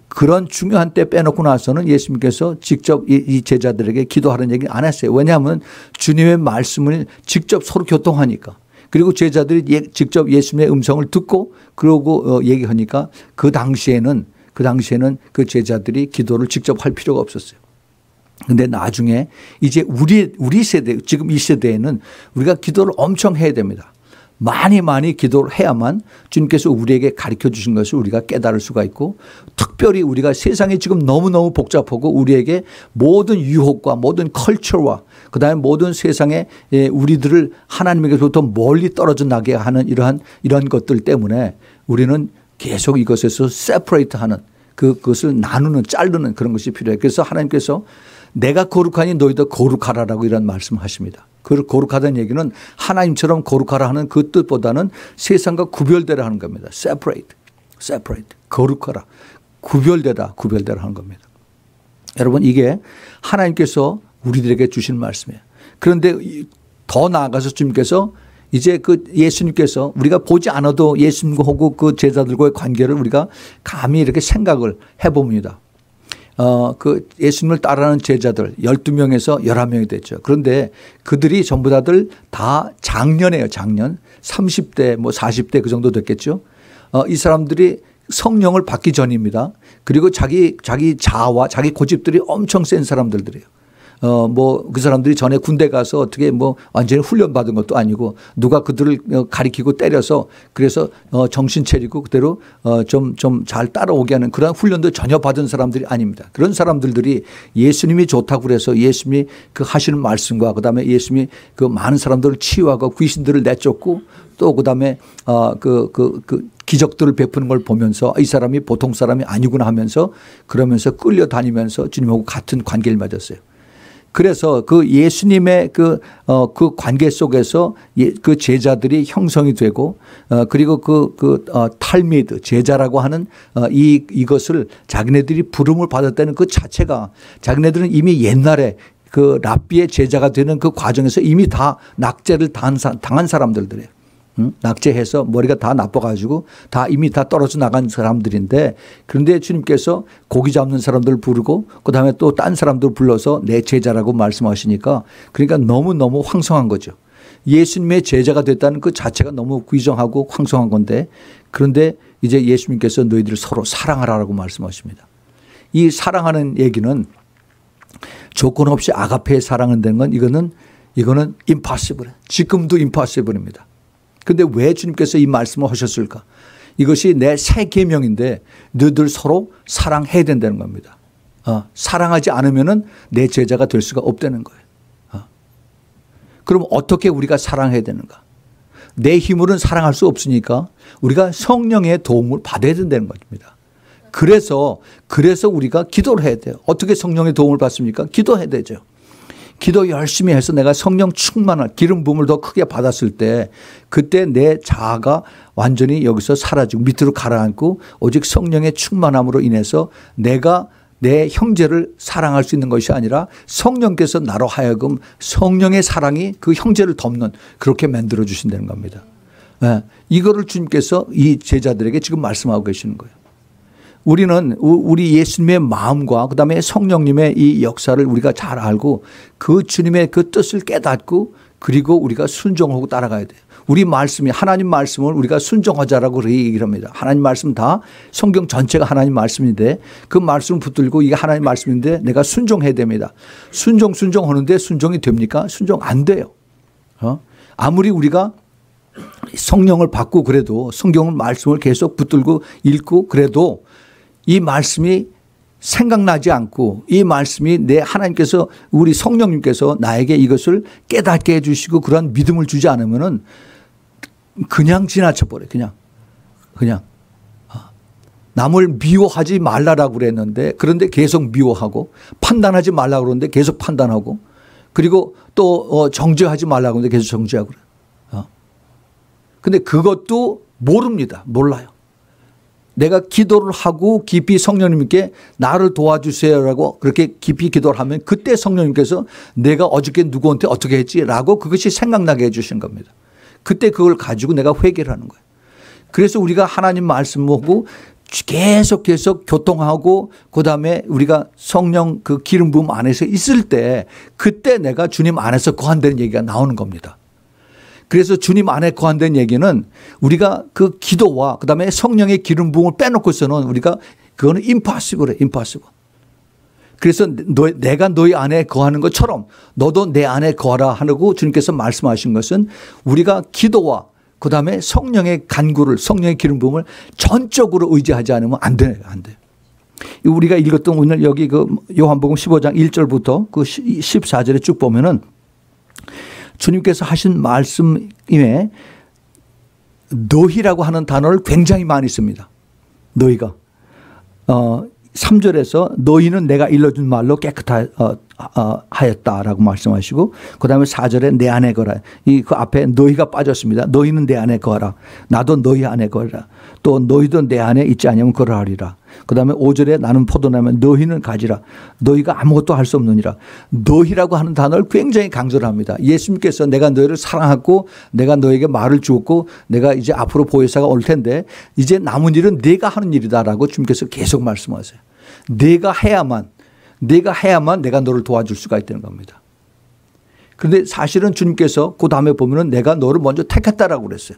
A: 그런 중요한 때 빼놓고 나서는 예수님께서 직접 이 제자들에게 기도하라는 얘기를 안 했어요. 왜냐하면 주님의 말씀을 직접 서로 교통하니까. 그리고 제자들이 직접 예수님의 음성을 듣고 그러고 얘기하니까 그 당시에는 그 제자들이 기도를 직접 할 필요가 없었어요. 그런데 나중에 이제 우리 세대 지금 이 세대에는 우리가 기도를 엄청 해야 됩니다. 많이 기도를 해야만 주님께서 우리에게 가르쳐 주신 것을 우리가 깨달을 수가 있고 특별히 우리가 세상이 지금 너무너무 복잡하고 우리에게 모든 유혹과 모든 컬처와 그다음에 모든 세상에 우리들을 하나님에게서부터 멀리 떨어져 나게 하는 이러한 것들 때문에 우리는 계속 이것에서 세퍼레이트 하는 그것을 나누는 자르는 그런 것이 필요해요. 그래서 하나님께서 내가 거룩하니 너희도 거룩하라라고 이런 말씀하십니다. 그 거룩하다는 얘기는 하나님처럼 거룩하라 하는 그 뜻보다는 세상과 구별되라 하는 겁니다. separate. 거룩하라. 구별되라 하는 겁니다. 여러분 이게 하나님께서 우리들에게 주신 말씀이에요. 그런데 더 나아가서 주님께서 이제 그 예수님께서 우리가 보지 않아도 예수님하고 그 제자들과의 관계를 우리가 감히 이렇게 생각을 해봅니다. 그 예수님을 따르는 제자들 12명에서 11명이 됐죠. 그런데 그들이 전부 다 장년이에요. 장년. 30대 뭐 40대 그 정도 됐겠죠. 이 사람들이 성령을 받기 전입니다. 그리고 자기 자아와 자기 고집들이 엄청 센 사람들이에요. 뭐 그 사람들이 전에 군대 가서 어떻게 뭐 완전히 훈련 받은 것도 아니고 누가 그들을 가리키고 때려서 그래서 정신 차리고 그대로 좀 잘 따라오게 하는 그런 훈련도 전혀 받은 사람들이 아닙니다. 그런 사람들이 예수님이 좋다고 그래서 예수님이 그 하시는 말씀과 그다음에 예수님이 그 많은 사람들을 치유하고 귀신들을 내쫓고 또 그다음에 그 기적들을 베푸는 걸 보면서 이 사람이 보통 사람이 아니구나 하면서 그러면서 끌려다니면서 주님하고 같은 관계를 맺었어요. 그래서 그 예수님의 그 관계 속에서 그 제자들이 형성이 되고 그리고 탈미드 제자라고 하는 이것을 자기네들이 부름을 받았다는 그 자체가 자기네들은 이미 옛날에 그 랍비의 제자가 되는 그 과정에서 이미 다 낙제를 당한 사람들이에요. 낙제해서 머리가 다 나빠가지고 이미 다 떨어져 나간 사람들인데 그런데 주님께서 고기 잡는 사람들을 부르고 그다음에 또 딴 사람들 불러서 내 제자라고 말씀하시니까 그러니까 너무너무 황송한 거죠. 예수님의 제자가 됐다는 그 자체가 너무 귀정하고 황송한 건데 그런데 이제 예수님께서 너희들을 서로 사랑하라고 말씀하십니다. 이 사랑하는 얘기는 조건 없이 아가페의 사랑은 되는 건 이거는 impossible. 지금도 impossible입니다. 그런데 왜 주님께서 이 말씀을 하셨을까? 이것이 내 새 계명인데 너희들 서로 사랑해야 된다는 겁니다. 사랑하지 않으면 내 제자가 될 수가 없다는 거예요. 그럼 어떻게 우리가 사랑해야 되는가? 내 힘으로는 사랑할 수 없으니까 우리가 성령의 도움을 받아야 된다는 겁니다. 그래서 우리가 기도를 해야 돼요. 어떻게 성령의 도움을 받습니까? 기도해야 되죠. 기도 열심히 해서 내가 성령 충만한 기름 부음을 더 크게 받았을 때 그때 내 자아가 완전히 여기서 사라지고 밑으로 가라앉고 오직 성령의 충만함으로 인해서 내가 내 형제를 사랑할 수 있는 것이 아니라 성령께서 나로 하여금 성령의 사랑이 그 형제를 덮는 그렇게 만들어 주신다는 겁니다. 네. 이거를 주님께서 이 제자들에게 지금 말씀하고 계시는 거예요. 우리 예수님의 마음과 그다음에 성령님의 이 역사를 우리가 잘 알고 그 주님의 그 뜻을 깨닫고 그리고 우리가 순종하고 따라가야 돼요. 우리 말씀이 하나님 말씀을 우리가 순종하자라고 얘기를 합니다. 하나님 말씀 다 성경 전체가 하나님 말씀인데 그 말씀을 붙들고 이게 하나님 말씀인데 내가 순종해야 됩니다. 순종하는데 순종이 됩니까? 순종 안 돼요. 아무리 우리가 성령을 받고 그래도 성경을 말씀을 계속 붙들고 읽고 그래도 이 말씀이 생각나지 않고 이 말씀이 내 하나님께서 우리 성령님께서 나에게 이것을 깨닫게 해주시고 그런 믿음을 주지 않으면은 그냥 지나쳐버려요. 그냥. 남을 미워하지 말라라고 그랬는데 그런데 계속 미워하고 판단하지 말라고 그러는데 계속 판단하고 그리고 또 정죄하지 말라고 그러는데 계속 정죄하고 그래요. 근데 그것도 모릅니다. 몰라요. 내가 기도를 하고 깊이 성령님께 나를 도와주세요라고 그렇게 깊이 기도를 하면 그때 성령님께서 내가 어저께 누구한테 어떻게 했지라고 그것이 생각나게 해 주시는 겁니다. 그때 그걸 가지고 내가 회개를 하는 거예요. 그래서 우리가 하나님 말씀하고 계속 교통하고 그다음에 우리가 성령 그 기름 부음 안에서 있을 때 그때 내가 주님 안에서 거한다는 얘기가 나오는 겁니다. 그래서 주님 안에 거한다는 얘기는 우리가 그 기도와 그다음에 성령의 기름 부음을 빼놓고서는 우리가 그거는 impossible이에요. impossible. 그래서 내가 너희 안에 거하는 것처럼 너도 내 안에 거하라 하고 주님께서 말씀하신 것은 우리가 기도와 그다음에 성령의 간구를 성령의 기름 부음을 전적으로 의지하지 않으면 안 돼요. 안 돼요. 우리가 읽었던 오늘 여기 그 요한복음 15장 1절부터 그 14절에 쭉 보면은 주님께서 하신 말씀에 너희라고 하는 단어를 굉장히 많이 씁니다. 너희가 3절에서 너희는 내가 일러준 말로 깨끗하였다라고 말씀하시고 그다음에 4절에 내 안에 거라. 그 앞에 너희가 빠졌습니다. 너희는 내 안에 거라. 나도 너희 안에 거라. 또 너희도 내 안에 있지 않으면 그러하리라. 그다음에 5절에 나는 포도나면 너희는 가지라. 너희가 아무것도 할 수 없느니라. 너희라고 하는 단어를 굉장히 강조를 합니다. 예수님께서 내가 너희를 사랑하고 내가 너에게 말을 주었고 내가 이제 앞으로 보혜사가 올 텐데 이제 남은 일은 내가 하는 일이다라고 주님께서 계속 말씀하세요. 내가 해야만 내가 너를 도와줄 수가 있다는 겁니다. 그런데 사실은 주님께서 그 다음에 보면은 내가 너를 먼저 택했다라고 그랬어요.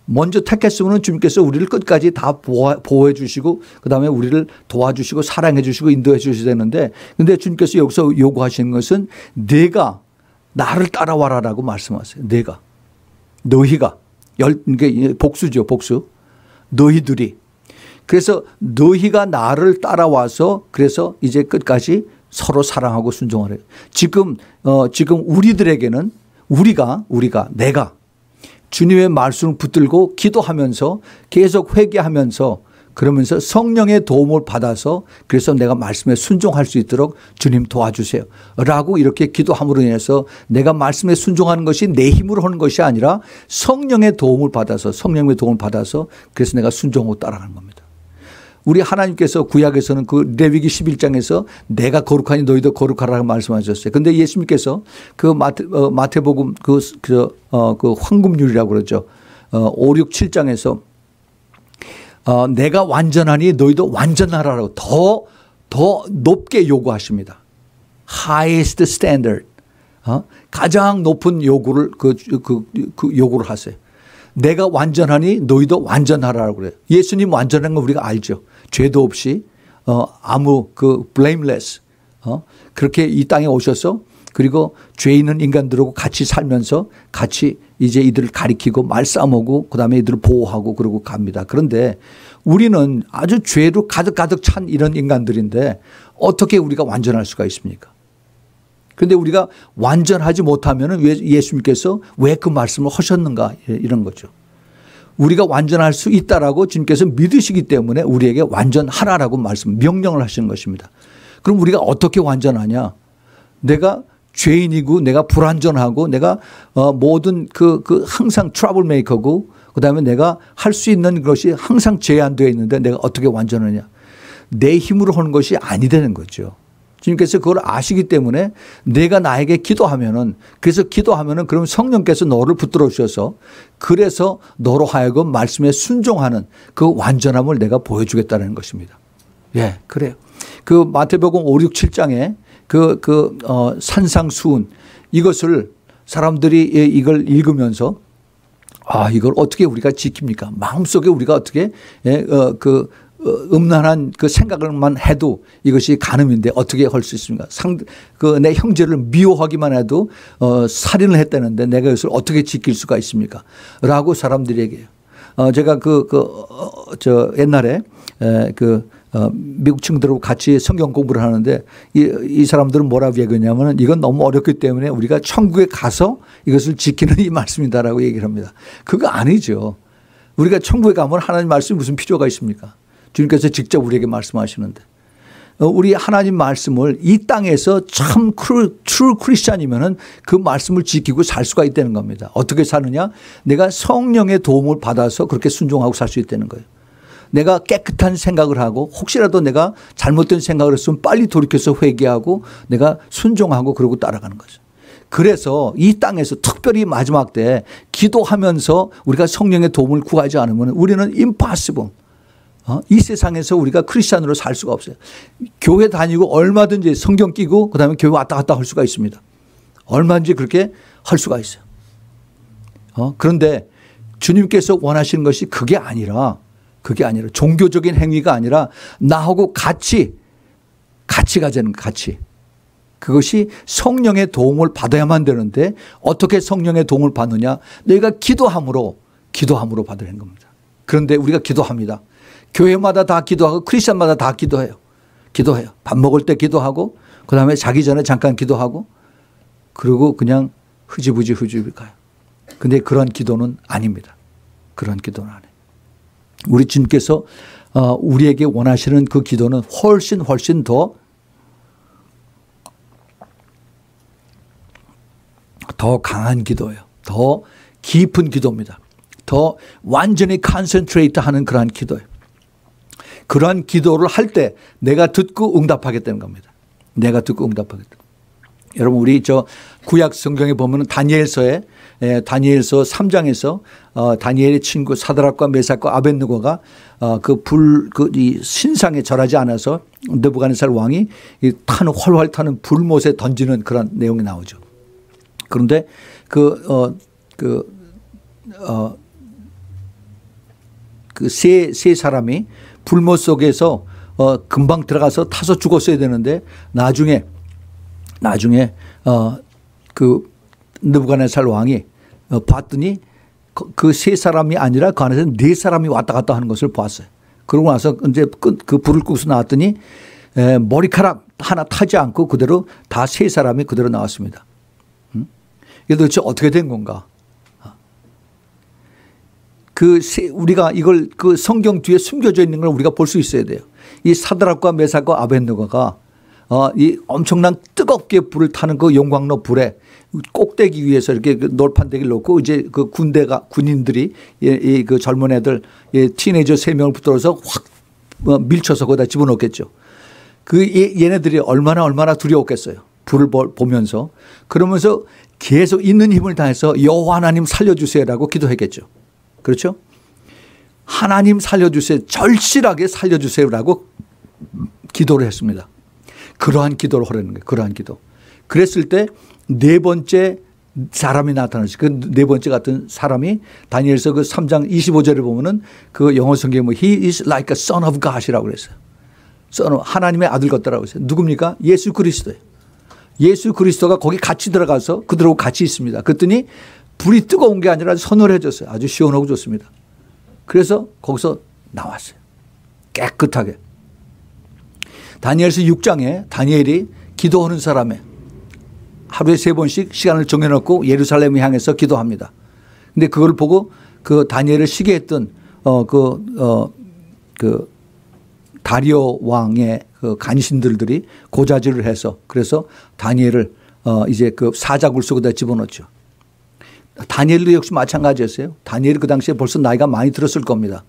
A: 먼저 택했으면 주님께서 우리를 끝까지 다 보호해 주시고 그다음에 우리를 도와주시고 사랑해 주시고 인도해 주셔야 되는데 그런데 주님께서 여기서 요구하시는 것은 내가 나를 따라와라라고 말씀하세요. 내가 너희가 이게 복수죠. 복수. 너희들이. 그래서 너희가 나를 따라와서 그래서 이제 끝까지 서로 사랑하고 순종하래요. 지금 우리들에게는 내가 주님의 말씀을 붙들고 기도하면서 계속 회개하면서 그러면서 성령의 도움을 받아서 그래서 내가 말씀에 순종할 수 있도록 주님 도와주세요 라고 이렇게 기도함으로 인해서 내가 말씀에 순종하는 것이 내 힘으로 하는 것이 아니라 성령의 도움을 받아서 그래서 내가 순종하고 따라가는 겁니다. 우리 하나님께서 구약에서는 그 레위기 11장에서 내가 거룩하니 너희도 거룩하라고 말씀하셨어요. 그런데 예수님께서 그 마태복음 그 황금률이라고 그러죠. 5, 6, 7장에서 내가 완전하니 너희도 완전하라고 더 높게 요구하십니다. Highest standard. 가장 높은 요구를 그 요구를 하세요. 내가 완전하니 너희도 완전하라고 그래요. 예수님 완전한 거 우리가 알죠. 죄도 없이 아무 blameless 그렇게 이 땅에 오셔서 그리고 죄 있는 인간들하고 같이 살면서 같이 이제 이들을 가리키고 말싸움하고 그다음에 이들을 보호하고 그러고 갑니다. 그런데 우리는 아주 죄로 가득 찬 이런 인간들인데 어떻게 우리가 완전할 수가 있습니까? 그런데 우리가 완전하지 못하면 왜 예수님께서 왜 그 말씀을 하셨는가 이런 거죠. 우리가 완전할 수 있다라고 주님께서 믿으시기 때문에 우리에게 완전하라라고 명령을 하시는 것입니다. 그럼 우리가 어떻게 완전하냐? 내가 죄인이고 내가 불완전하고 내가 모든 항상 트러블 메이커고 그다음에 내가 할 수 있는 것이 항상 제한되어 있는데 내가 어떻게 완전하냐? 내 힘으로 하는 것이 아니되는 거죠. 주님께서 그걸 아시기 때문에 내가 나에게 기도하면은 그럼 성령께서 너를 붙들어 주셔서 그래서 너로 하여금 말씀에 순종하는 그 완전함을 내가 보여주겠다는 것입니다. 예, 그래요. 그 마태복음 5, 6, 7장에 산상수훈 이것을 사람들이 이걸 읽으면서 이걸 어떻게 우리가 지킵니까? 마음속에 우리가 어떻게 음란한 그 생각을만 해도 이것이 간음인데 어떻게 할 수 있습니까? 내 형제를 미워하기만 해도 살인을 했다는데 내가 이것을 어떻게 지킬 수가 있습니까? 라고 사람들이 얘기해요. 제가 옛날에 미국 친구들하고 같이 성경 공부를 하는데 이 사람들은 뭐라고 얘기하냐면 이건 너무 어렵기 때문에 우리가 천국에 가서 이것을 지키는 이 말씀이다라고 얘기를 합니다. 그거 아니죠. 우리가 천국에 가면 하나님 말씀이 무슨 필요가 있습니까? 주님께서 직접 우리에게 말씀하시는데. 우리 하나님 말씀을 이 땅에서 참 트루 크리스찬이면은 그 말씀을 지키고 살 수가 있다는 겁니다. 어떻게 사느냐? 내가 성령의 도움을 받아서 그렇게 순종하고 살 수 있다는 거예요. 내가 깨끗한 생각을 하고 혹시라도 내가 잘못된 생각을 했으면 빨리 돌이켜서 회개하고 내가 순종하고 그러고 따라가는 거죠. 그래서 이 땅에서 특별히 마지막 때 기도하면서 우리가 성령의 도움을 구하지 않으면 우리는 impossible. 이 세상에서 우리가 크리스찬으로 살 수가 없어요. 교회 다니고 얼마든지 성경 끼고 그다음에 교회 왔다 갔다 할 수가 있습니다. 얼마든지 그렇게 할 수가 있어요. 그런데 주님께서 원하시는 것이 그게 아니라 종교적인 행위가 아니라 나하고 같이 가자는 같이. 그것이 성령의 도움을 받아야만 되는데 어떻게 성령의 도움을 받느냐? 너희가 기도함으로 받으라는 겁니다. 그런데 우리가 기도합니다. 교회마다 다 기도하고 크리스천마다 다 기도해요. 밥 먹을 때 기도하고 그다음에 자기 전에 잠깐 기도하고 그리고 그냥 흐지부지 가요. 그런데 그런 기도는 아닙니다. 그런 기도는 아니에요. 우리 주님께서 우리에게 원하시는 그 기도는 훨씬 더 강한 기도예요. 더 깊은 기도입니다. 더 완전히 컨센트레이트 하는 그러한 기도예요. 그러한 기도를 할 때 내가 듣고 응답하겠다는 겁니다. 내가 듣고 응답하겠다. 여러분 우리 구약 성경에 보면 다니엘서 3장에서 다니엘의 친구 사드락과 메삭과 아벳느고가 이 신상에 절하지 않아서 느부갓네살 왕이 활활 타는 불못에 던지는 그런 내용이 나오죠. 그런데 세 사람이 불못 속에서 금방 들어가서 타서 죽었어야 되는데 나중에 느부갓네살 왕이 봤더니 그 세 사람이 아니라 그 안에서 네 사람이 왔다 갔다 하는 것을 보았어요. 그러고 나서 이제 그 불을 끄고서 나왔더니 머리카락 하나 타지 않고 그대로 다 세 사람이 그대로 나왔습니다. 이게 도대체 어떻게 된 건가? 우리가 이걸 그 성경 뒤에 숨겨져 있는 걸 우리가 볼 수 있어야 돼요. 이 사드락과 메삭과 아벳느고가 이 엄청난 뜨겁게 불을 타는 그 용광로 불에 꼭대기 위에서 이렇게 놀판대기를 놓고 이제 그 군인들이 그 젊은 애들 티네이저 3명을 붙들어서 확 밀쳐서 거기다 집어넣겠죠. 얘네들이 얼마나 두려웠겠어요. 불을 보면서. 그러면서 계속 있는 힘을 다해서 여호와 하나님 살려주세요라고 기도했겠죠. 그렇죠? 하나님 살려주세요. 절실하게 살려주세요라고 기도를 했습니다. 그러한 기도를 하라는 거예요. 그러한 기도. 그랬을 때 네 번째 사람이 나타났어요. 그 네 번째 같은 사람이 다니엘서 그 3장 25절에 보면은 그 영어 성경에 He is like a son of God이라고 그랬어요. 하나님의 아들 같다라고 했어요. 누굽니까? 예수 그리스도예요. 예수 그리스도가 거기 같이 들어가서 그들하고 같이 있습니다. 그랬더니 불이 뜨거운 게 아니라 서늘해졌어요. 아주 시원하고 좋습니다. 그래서 거기서 나왔어요. 깨끗하게. 다니엘서 6장에 다니엘이 기도하는 사람에 하루에 3번씩 시간을 정해놓고 예루살렘을 향해서 기도합니다. 근데 그걸 보고 그 다니엘을 시게 했던 다리오 왕의 그 간신들이 고자질을 해서 그래서 다니엘을 이제 그 사자굴 속에다 집어넣었죠. 다니엘도 역시 마찬가지였어요. 다니엘이 그 당시에 벌써 나이가 많이 들었을 겁니다.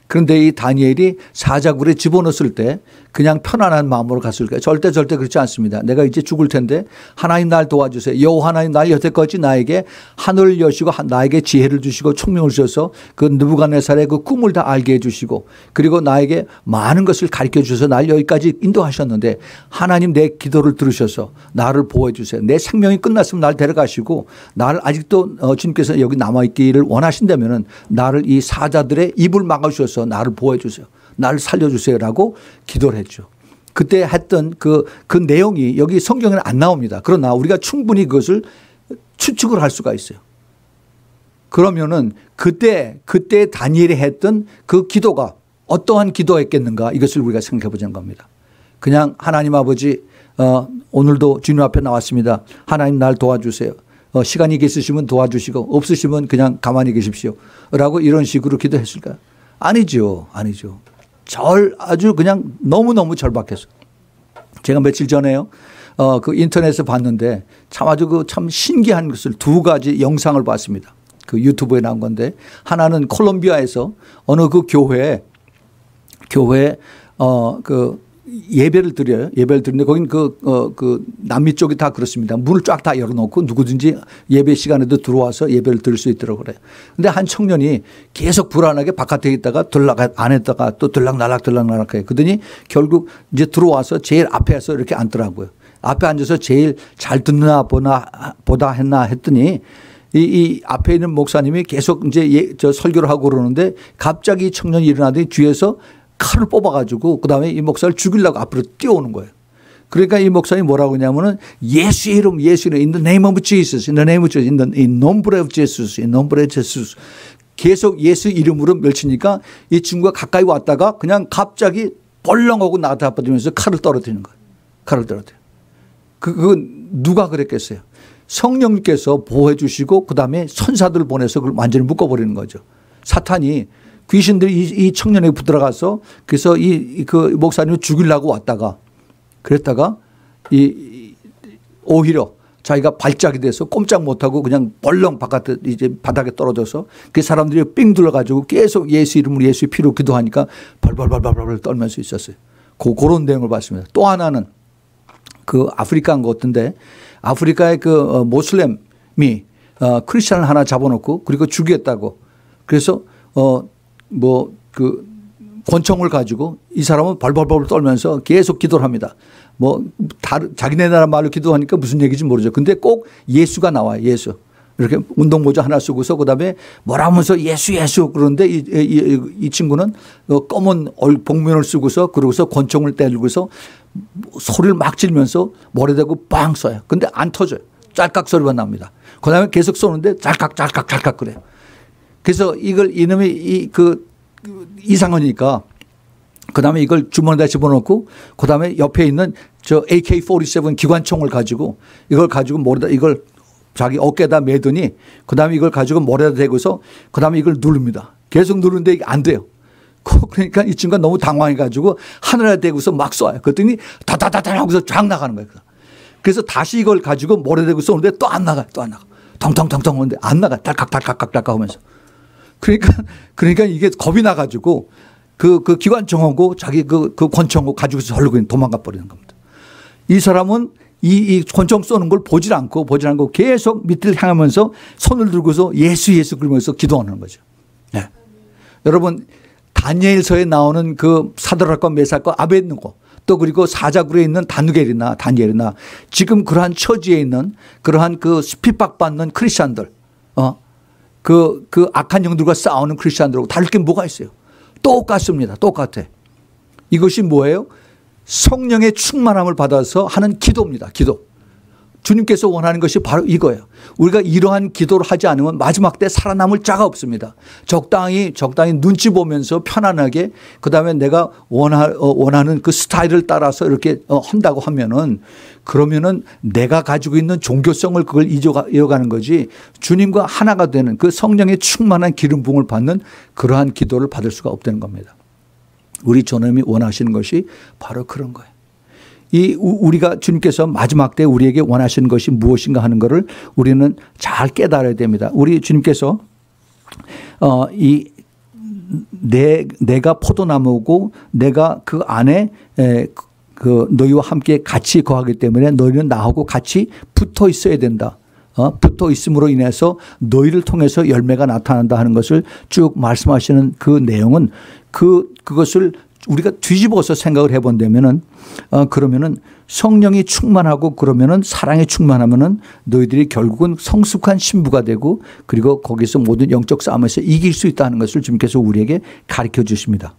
A: 그런데 이 다니엘이 사자굴에 집어넣었을 때 그냥 편안한 마음으로 갔을까요? 절대 그렇지 않습니다. 내가 이제 죽을 텐데 하나님 날 도와주세요. 여호와 하나님 날 여태까지 나에게 하늘을 여시고 나에게 지혜를 주시고 총명을 주셔서 그 느부갓네살의 그 꿈을 다 알게 해주시고 그리고 나에게 많은 것을 가르쳐 주셔서 날 여기까지 인도하셨는데 하나님 내 기도를 들으셔서 나를 보호해 주세요. 내 생명이 끝났으면 날 데려가시고 나를 아직도 주님께서 여기 남아있기를 원하신다면 나를 이 사자들의 입을 막아주셔서 나를 보호해 주세요. 나를 살려주세요라고 기도를 했죠. 그때 했던 그 내용이 여기 성경에는 안 나옵니다. 그러나 우리가 충분히 그것을 추측을 할 수가 있어요. 그러면은 그때 다니엘이 했던 그 기도가 어떠한 기도였겠는가 이것을 우리가 생각해 보자는 겁니다. 그냥 하나님 아버지 오늘도 주님 앞에 나왔습니다. 하나님 날 도와주세요. 시간이 계시면 도와주시고 없으시면 그냥 가만히 계십시오. 라고 이런 식으로 기도했을까요? 아니죠. 아주 그냥 너무너무 절박해서. 제가 며칠 전에요. 그 인터넷에 봤는데 참 아주 그 참 신기한 것을 두 가지 영상을 봤습니다. 그 유튜브에 나온 건데 하나는 콜롬비아에서 어느 그 교회에 그 예배를 드려요. 예배를 드리는데 거긴 그 남미 쪽이 다 그렇습니다. 문을 쫙 다 열어놓고 누구든지 예배 시간에도 들어와서 예배를 드릴 수 있도록 그래요. 근데 한 청년이 계속 불안하게 바깥에 있다가 안에다가 또 들락날락 해요. 그러더니 결국 이제 들어와서 제일 앞에서 이렇게 앉더라고요. 앞에 앉아서 제일 잘 듣나 보다 했나 했더니 이 앞에 있는 목사님이 계속 이제 저 설교를 하고 그러는데 갑자기 청년이 일어나더니 뒤에서 칼을 뽑아가지고 그다음에 이 목사를 죽이려고 앞으로 뛰어오는 거예요. 그러니까 이 목사님이 뭐라고 하냐면은 예수의 이름, 예수의 이름, in the name of Jesus, in the name of Jesus, in nombre of Jesus, in nombre of Jesus. 계속 예수 이름으로 멸치니까 이 친구가 가까이 왔다가 그냥 갑자기 벌렁하고 나타나면서 칼을 떨어뜨리는 거예요. 칼을 떨어뜨려. 그건 누가 그랬겠어요? 성령님께서 보호해 주시고 그다음에 선사들을 보내서 그걸 완전히 묶어버리는 거죠. 사탄이 귀신들이 이 청년에게 들어가서 그래서 그 목사님을 죽이려고 왔다가 그랬다가 오히려 자기가 발작이 돼서 꼼짝 못하고 그냥 벌렁 바깥에 이제 바닥에 떨어져서 그 사람들이 삥 둘러가지고 계속 예수 이름으로 예수의 피로 기도하니까 발발발발발 떨면서 있었어요. 그런 내용을 봤습니다. 또 하나는 그 아프리카인 것 같은데 아프리카의 그 모슬렘이 크리스찬을 하나 잡아놓고 그리고 죽이겠다고 그래서 그 권총을 가지고 이 사람은 발발발 떨면서 계속 기도를 합니다. 자기네 나라 말로 기도하니까 무슨 얘기인지 모르죠. 근데 꼭 예수가 나와요. 예수. 이렇게 운동모자 하나 쓰고서 그다음에 뭐라면서 예수 그런데 이 친구는 검은 복면을 쓰고서 그러고서 권총을 때리고서 소리를 막 지르면서 머리에 대고 빵 쏴요. 근데 안 터져요. 짤깍 소리만 납니다. 그다음에 계속 쏘는데 짤깍 그래요. 그래서 이놈이 이상하니까 그다음에 이걸 주머니에다 집어넣고 그다음에 옆에 있는 저 AK-47 기관총을 가지고 이걸 가지고 머리다 이걸 자기 어깨에다 매더니 그다음에 이걸 가지고 머리에다 대고서 그다음에 이걸 누릅니다. 계속 누르는데 이게 안 돼요. 그러니까 이 친구가 너무 당황해 가지고 하늘에 대고서 막 쏴요. 그랬더니 다다다다 하고서 쫙 나가는 거예요. 그래서 다시 이걸 가지고 머리에 대고 쏘는데 또 안 나가. 텅텅텅텅 하는데 안 나가. 달칵 하면서. 그러니까 이게 겁이 나가지고 그 기관총하고 자기 그 권총하고 가지고서 절로 도망가 버리는 겁니다. 이 사람은 이 권총 쏘는 걸 보질 않고 계속 밑을 향하면서 손을 들고서 예수 그러면서 기도하는 거죠. 네. 여러분 다니엘서에 나오는 그 사드락과 메삭과 아벳느고 또 그리고 사자굴에 있는 다니엘이나 지금 그러한 처지에 있는 그러한 그 핍박받는 크리스찬들 그 악한 영들과 싸우는 크리스찬들하고 다를 게 뭐가 있어요? 똑같습니다. 똑같아. 이것이 뭐예요? 성령의 충만함을 받아서 하는 기도입니다. 기도. 주님께서 원하는 것이 바로 이거예요. 우리가 이러한 기도를 하지 않으면 마지막 때 살아남을 자가 없습니다. 적당히 눈치 보면서 편안하게 그다음에 내가 원하는 그 스타일을 따라서 이렇게 한다고 하면은 그러면은 내가 가지고 있는 종교성을 그걸 이어가는 거지 주님과 하나가 되는 그 성령의 충만한 기름 부음을 받는 그러한 기도를 받을 수가 없다는 겁니다. 우리 주님이 원하시는 것이 바로 그런 거예요. 우리가 주님께서 마지막 때 우리에게 원하시는 것이 무엇인가 하는 것을 우리는 잘 깨달아야 됩니다. 우리 주님께서 내가 포도나무고 내가 그 안에 그 너희와 함께 같이 거하기 때문에 너희는 나하고 같이 붙어 있어야 된다. 붙어 있음으로 인해서 너희를 통해서 열매가 나타난다 하는 것을 쭉 말씀하시는 그 내용은 그것을 우리가 뒤집어서 생각을 해본다면은 그러면은 성령이 충만하고 그러면은 사랑이 충만하면은 너희들이 결국은 성숙한 신부가 되고 그리고 거기서 모든 영적 싸움에서 이길 수 있다는 것을 주님께서 우리에게 가르쳐 주십니다.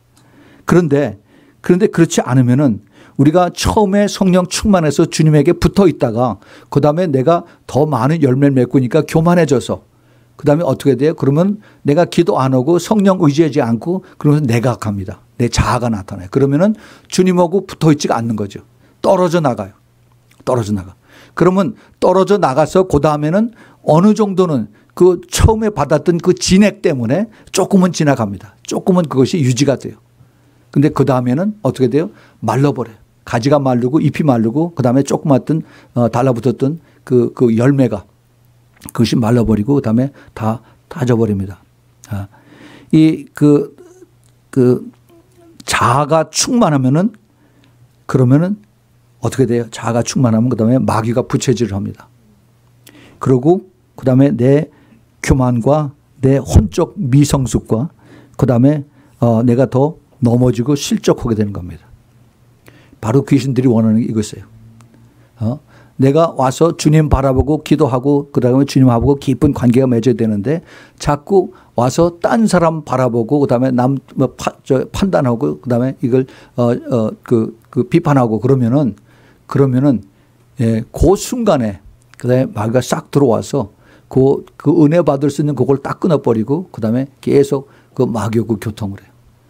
A: 그런데 그렇지 않으면은 우리가 처음에 성령 충만해서 주님에게 붙어 있다가 그다음에 내가 더 많은 열매를 맺으니까 교만해져서 그다음에 어떻게 돼요? 그러면 내가 기도 안 하고 성령 의지하지 않고 그러면서 내가 갑니다. 내 자아가 나타나요. 그러면은 주님하고 붙어 있지가 않는 거죠. 떨어져 나가요. 그러면 떨어져 나가서 그다음에는 어느 정도는 그 처음에 받았던 그 진액 때문에 조금은 지나갑니다. 조금은 그것이 유지가 돼요. 근데 그다음에는 어떻게 돼요? 말라버려요. 가지가 마르고 잎이 마르고 그다음에 조그맣던 달라붙었던 그 열매가 그것이 말라버리고 그다음에 다 져버립니다. 그 자아가 충만하면은 그러면은 어떻게 돼요? 자아가 충만하면 그다음에 마귀가 부채질을 합니다. 그리고 그다음에 내 교만과 내 혼적 미성숙과 그다음에 내가 더 넘어지고 실족하게 되는 겁니다. 바로 귀신들이 원하는 게 이것이에요. 내가 와서 주님 바라보고 기도하고 그다음에 주님하고 깊은 관계가 맺어야 되는데 자꾸 와서 딴 사람 바라보고 그다음에 남 판단하고 그다음에 이걸 비판하고 그러면은 그 순간에 그다음에 마귀가 싹 들어와서 그 은혜 받을 수 있는 그걸 딱 끊어버리고 그다음에 계속 그 마귀하고 교통을 해요.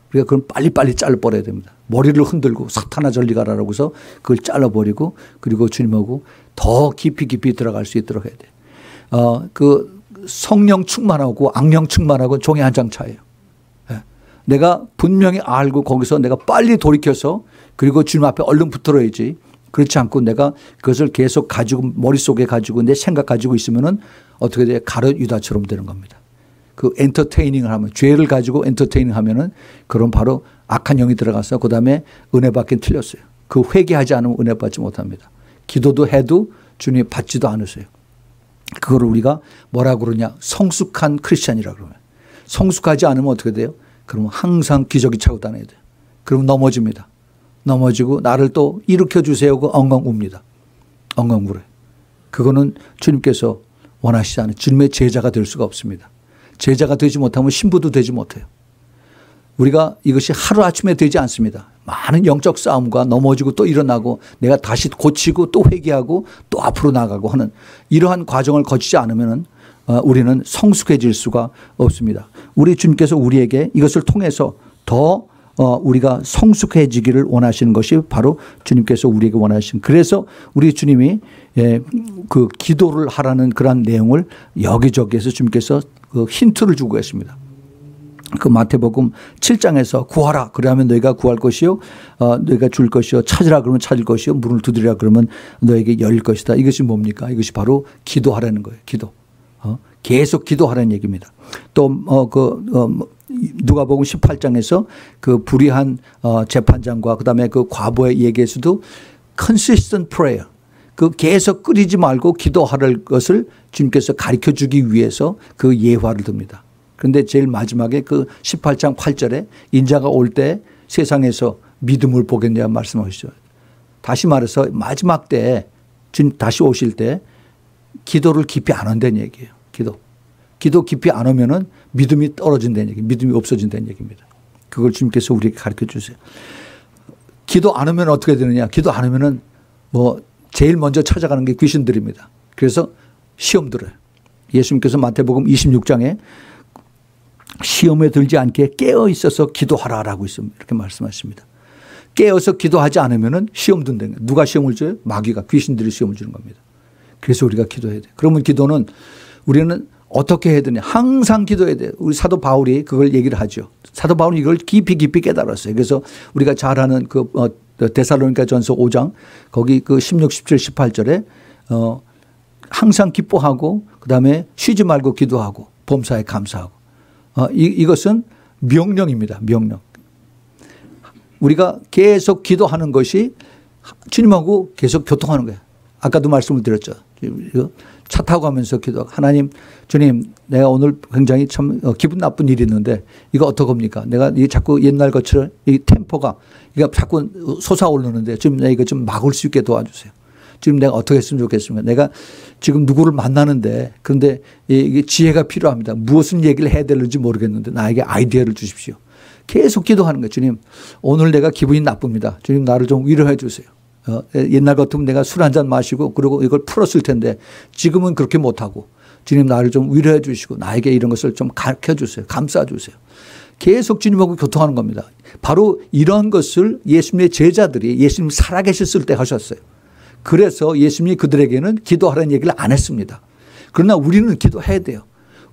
A: 그러니까 그건 빨리빨리 잘라버려야 됩니다. 머리를 흔들고 사탄아 저리 가라라고 해서 그걸 잘라버리고 그리고 주님하고 더 깊이 들어갈 수 있도록 해야 돼요. 그 성령 충만하고 악령 충만하고 종이 한 장 차이에요. 내가 분명히 알고 거기서 내가 빨리 돌이켜서 그리고 주님 앞에 얼른 붙들어야지. 그렇지 않고 내가 그것을 계속 가지고 머릿속에 가지고 내 생각 가지고 있으면은 어떻게 돼요? 가룟 유다처럼 되는 겁니다. 그 엔터테이닝을 하면 죄를 가지고 엔터테이닝 하면은 그럼 바로 악한 영이 들어가서 그다음에 은혜 받긴 틀렸어요. 그 회개하지 않으면 은혜 받지 못합니다. 기도도 해도 주님 받지도 않으세요. 그걸 우리가 뭐라 그러냐? 성숙한 크리스찬이라 그러면. 성숙하지 않으면 어떻게 돼요? 그러면 항상 기저귀 차고 다녀야 돼요. 그러면 넘어집니다. 넘어지고 나를 또 일으켜 주세요. 그 엉엉 웁니다. 엉엉 울어요. 그거는 주님께서 원하시지 않아요. 주님의 제자가 될 수가 없습니다. 제자가 되지 못하면 신부도 되지 못해요. 우리가 이것이 하루아침에 되지 않습니다. 많은 영적 싸움과 넘어지고 또 일어나고 내가 다시 고치고 또 회개하고 또 앞으로 나가고 하는 이러한 과정을 거치지 않으면 우리는 성숙해질 수가 없습니다. 우리 주님께서 우리에게 이것을 통해서 더 우리가 성숙해지기를 원하시는 것이 바로 주님께서 우리에게 원하시는, 그래서 우리 주님이 그 기도를 하라는 그런 내용을 여기저기에서 주님께서 그 힌트를 주고 계십니다. 그 마태복음 7장에서 구하라 그러면 너희가 구할 것이요 너희가 줄 것이요 찾으라 그러면 찾을 것이요 문을 두드리라 그러면 너에게 열릴 것이다. 이것이 뭡니까? 이것이 바로 기도하라는 거예요. 기도. 계속 기도하라는 얘기입니다. 또 누가복음 18장에서 그 불의한 재판장과 그다음에 그 과부의 얘기에서도 consistent prayer, 그 계속 끓이지 말고 기도할 것을 주님께서 가르쳐 주기 위해서 그 예화를 듭니다. 그런데 제일 마지막에 그 18장 8절에 인자가 올 때 세상에서 믿음을 보겠냐 말씀하시죠. 다시 말해서 마지막 때 주님 다시 오실 때 기도를 깊이 안 한다는 얘기예요. 기도 깊이 안 하면은 믿음이 떨어진다는 얘기, 믿음이 없어진다는 얘기입니다. 그걸 주님께서 우리에게 가르쳐 주세요. 기도 안 하면 어떻게 되느냐? 기도 안 하면은 제일 먼저 찾아가는 게 귀신들입니다. 그래서 시험 들어요. 예수님께서 마태복음 26장에 시험에 들지 않게 깨어 있어서 기도하라라고 있습니다. 이렇게 말씀하십니다. 깨어서 기도하지 않으면은 시험 든다는 거예요. 누가 시험을 줘요? 마귀가, 귀신들이 시험을 주는 겁니다. 그래서 우리가 기도해야 돼요. 그러면 기도는 우리는 어떻게 해야 되냐? 항상 기도해야 돼요. 우리 사도 바울이 그걸 얘기를 하죠. 사도 바울이 이걸 깊이 깨달았어요. 그래서 우리가 잘 아는 그 데살로니가 전서 5장 거기 그 16, 17, 18절에 항상 기뻐하고 그다음에 쉬지 말고 기도하고 범사에 감사하고 이것은 명령입니다. 명령. 우리가 계속 기도하는 것이 주님하고 계속 교통하는 거예요. 아까도 말씀을 드렸죠. 차 타고 가면서 기도하고 하나님 주님 내가 오늘 굉장히 참 기분 나쁜 일이 있는데 이거 어떡합니까? 내가 이 자꾸 옛날 것처럼 이 템포가 이거 자꾸 솟아오르는데 지금 내가 이거 좀 막을 수 있게 도와주세요. 지금 내가 어떻게 했으면 좋겠습니까? 내가 지금 누구를 만나는데 그런데 이게 지혜가 필요합니다. 무엇을 얘기를 해야 되는지 모르겠는데 나에게 아이디어를 주십시오. 계속 기도하는 거예요. 주님 오늘 내가 기분이 나쁩니다. 주님 나를 좀 위로해 주세요. 옛날 같으면 내가 술 한잔 마시고 그리고 이걸 풀었을 텐데 지금은 그렇게 못하고 주님 나를 좀 위로해 주시고 나에게 이런 것을 좀 가르쳐 주세요. 감싸 주세요. 계속 주님하고 교통하는 겁니다. 바로 이런 것을 예수님의 제자들이 예수님 살아계셨을 때 하셨어요. 그래서 예수님이 그들에게는 기도하라는 얘기를 안 했습니다. 그러나 우리는 기도해야 돼요.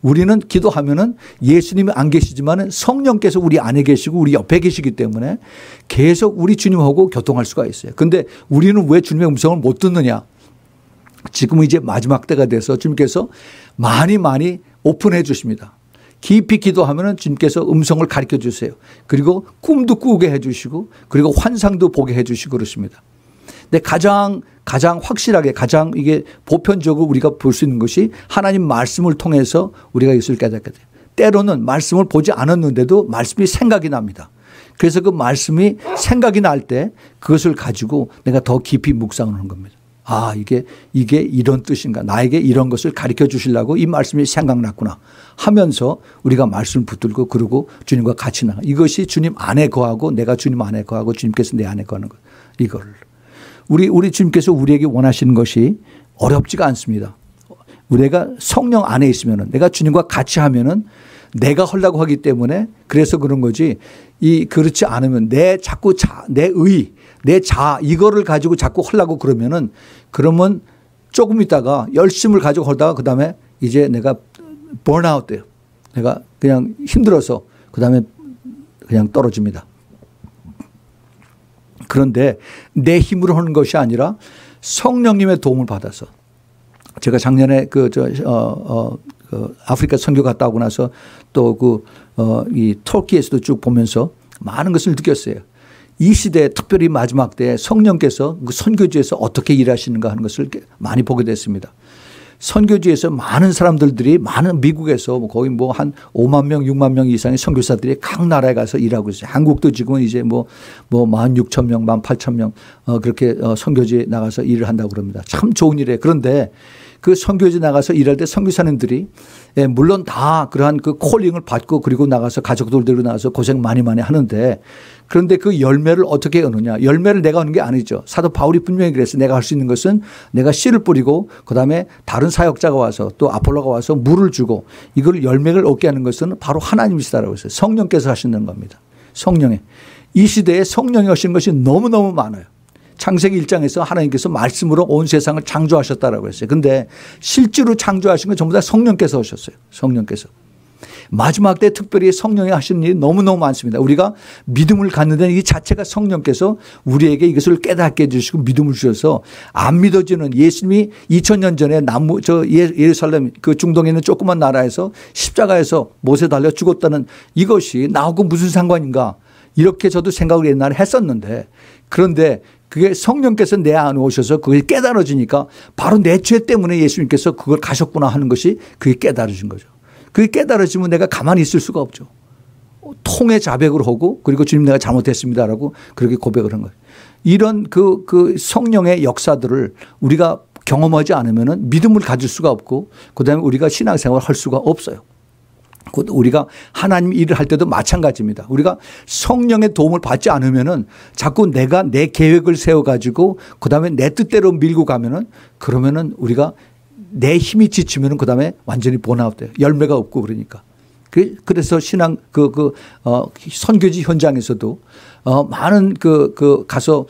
A: 우리는 기도하면은 예수님이 안 계시지만 성령께서 우리 안에 계시고 우리 옆에 계시기 때문에 계속 우리 주님하고 교통할 수가 있어요. 그런데 우리는 왜 주님의 음성을 못 듣느냐? 지금 이제 마지막 때가 돼서 주님께서 많이 오픈해 주십니다. 깊이 기도하면은 주님께서 음성을 가르쳐 주세요. 그리고 꿈도 꾸게 해 주시고 그리고 환상도 보게 해 주시고 그러십니다. 근데 가장 확실하게 가장 이게 보편적으로 우리가 볼 수 있는 것이 하나님 말씀을 통해서 우리가 이것을 깨닫게 돼요. 때로는 말씀을 보지 않았는데도 말씀이 생각이 납니다. 그래서 그 말씀이 생각이 날 때 그것을 가지고 내가 더 깊이 묵상을 하는 겁니다. 아, 이게 이런 뜻인가. 나에게 이런 것을 가르쳐 주시려고 이 말씀이 생각났구나 하면서 우리가 말씀을 붙들고 그러고 주님과 같이 나가. 이것이 주님 안에 거하고 내가 주님 안에 거하고 주님께서 내 안에 거하는 것. 이걸. 우리 주님께서 우리에게 원하시는 것이 어렵지가 않습니다. 우리가 성령 안에 있으면은 내가 주님과 같이 하면은 내가 하려고 하기 때문에 그래서 그런 거지. 그렇지 않으면 내 의, 내 자아 이거를 가지고 자꾸 하려고 그러면 조금 있다가 열심을 가지고 하다가 그다음에 이제 내가 번아웃 돼요. 내가 그냥 힘들어서 그다음에 그냥 떨어집니다. 그런데 내 힘으로 하는 것이 아니라 성령님의 도움을 받아서 제가 작년에 아프리카 선교 갔다 오고 나서 또 이 터키에서도 쭉 보면서 많은 것을 느꼈어요. 이 시대에 특별히 마지막 때에 성령께서 그 선교지에서 어떻게 일하시는가 하는 것을 많이 보게 됐습니다. 선교지에서 많은 사람들이 많은 미국에서 거의 한 5만 명, 6만 명 이상의 선교사들이 각 나라에 가서 일하고 있어요. 한국도 지금은 이제 16,000명, 18,000명 그렇게 선교지에 나가서 일을 한다고 그럽니다. 참 좋은 일이에요. 그런데 그 선교지 나가서 일할 때 선교사님들이 물론 다 그러한 그 콜링을 받고 그리고 나가서 가족들 데리고 나가서 고생 많이 하는데 그런데 그 열매를 어떻게 얻느냐. 열매를 내가 얻는 게 아니죠. 사도 바울이 분명히 그랬어요. 내가 할 수 있는 것은 내가 씨를 뿌리고 그다음에 다른 사역자가 와서 또 아폴로가 와서 물을 주고 이걸 열매를 얻게 하는 것은 바로 하나님이시다라고 했어요. 성령께서 하시는 겁니다. 성령에. 이 시대에 성령이 하시는 것이 너무너무 많아요. 창세기 1장에서 하나님께서 말씀으로 온 세상을 창조하셨다라고 했어요. 그런데 실제로 창조하신 건 전부 다 성령께서 하셨어요. 성령께서. 마지막 때 특별히 성령이 하시는 일이 너무너무 많습니다. 우리가 믿음을 갖는 이 자체가 성령께서 우리에게 이것을 깨닫게 해주시고 믿음을 주셔서 안 믿어지는 예수님이 2000년 전에 예루살렘 그 중동에 있는 조그만 나라에서 십자가에서 못에 달려 죽었다는 이것이 나하고 무슨 상관인가 이렇게 저도 생각을 옛날에 했었는데 그런데 그게 성령께서 내 안에 오셔서 그게 깨달아지니까 바로 내 죄 때문에 예수님께서 그걸 가셨구나 하는 것이 그게 깨달아진 거죠. 그게 깨달아지면 내가 가만히 있을 수가 없죠. 통의 자백을 하고 그리고 주님 내가 잘못했습니다라고 그렇게 고백을 한 거예요. 이런 그 성령의 역사들을 우리가 경험하지 않으면 믿음을 가질 수가 없고 그다음에 우리가 신앙생활을 할 수가 없어요. 우리가 하나님 일을 할 때도 마찬가지입니다. 우리가 성령의 도움을 받지 않으면은 자꾸 내가 내 계획을 세워가지고 그다음에 내 뜻대로 밀고 가면은 그러면은 우리가 내 힘이 지치면은 그다음에 완전히 번아웃 돼요. 열매가 없고 그러니까. 그래서 신앙 선교지 현장에서도 많은 가서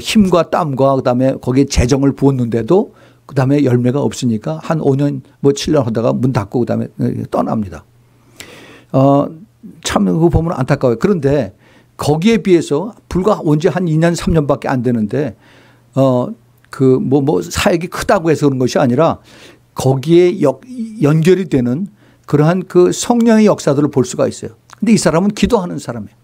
A: 힘과 땀과 그다음에 거기에 재정을 부었는데도 그다음에 열매가 없으니까 한 5년 7년 하다가 문 닫고 그다음에 떠납니다. 참 그거 보면 안타까워요. 그런데 거기에 비해서 불과 온지 한 2년 3년밖에 안 되는데 사역이 크다고 해서 그런 것이 아니라 거기에 연결이 되는 그러한 그 성령의 역사들을 볼 수가 있어요. 근데 이 사람은 기도하는 사람이에요.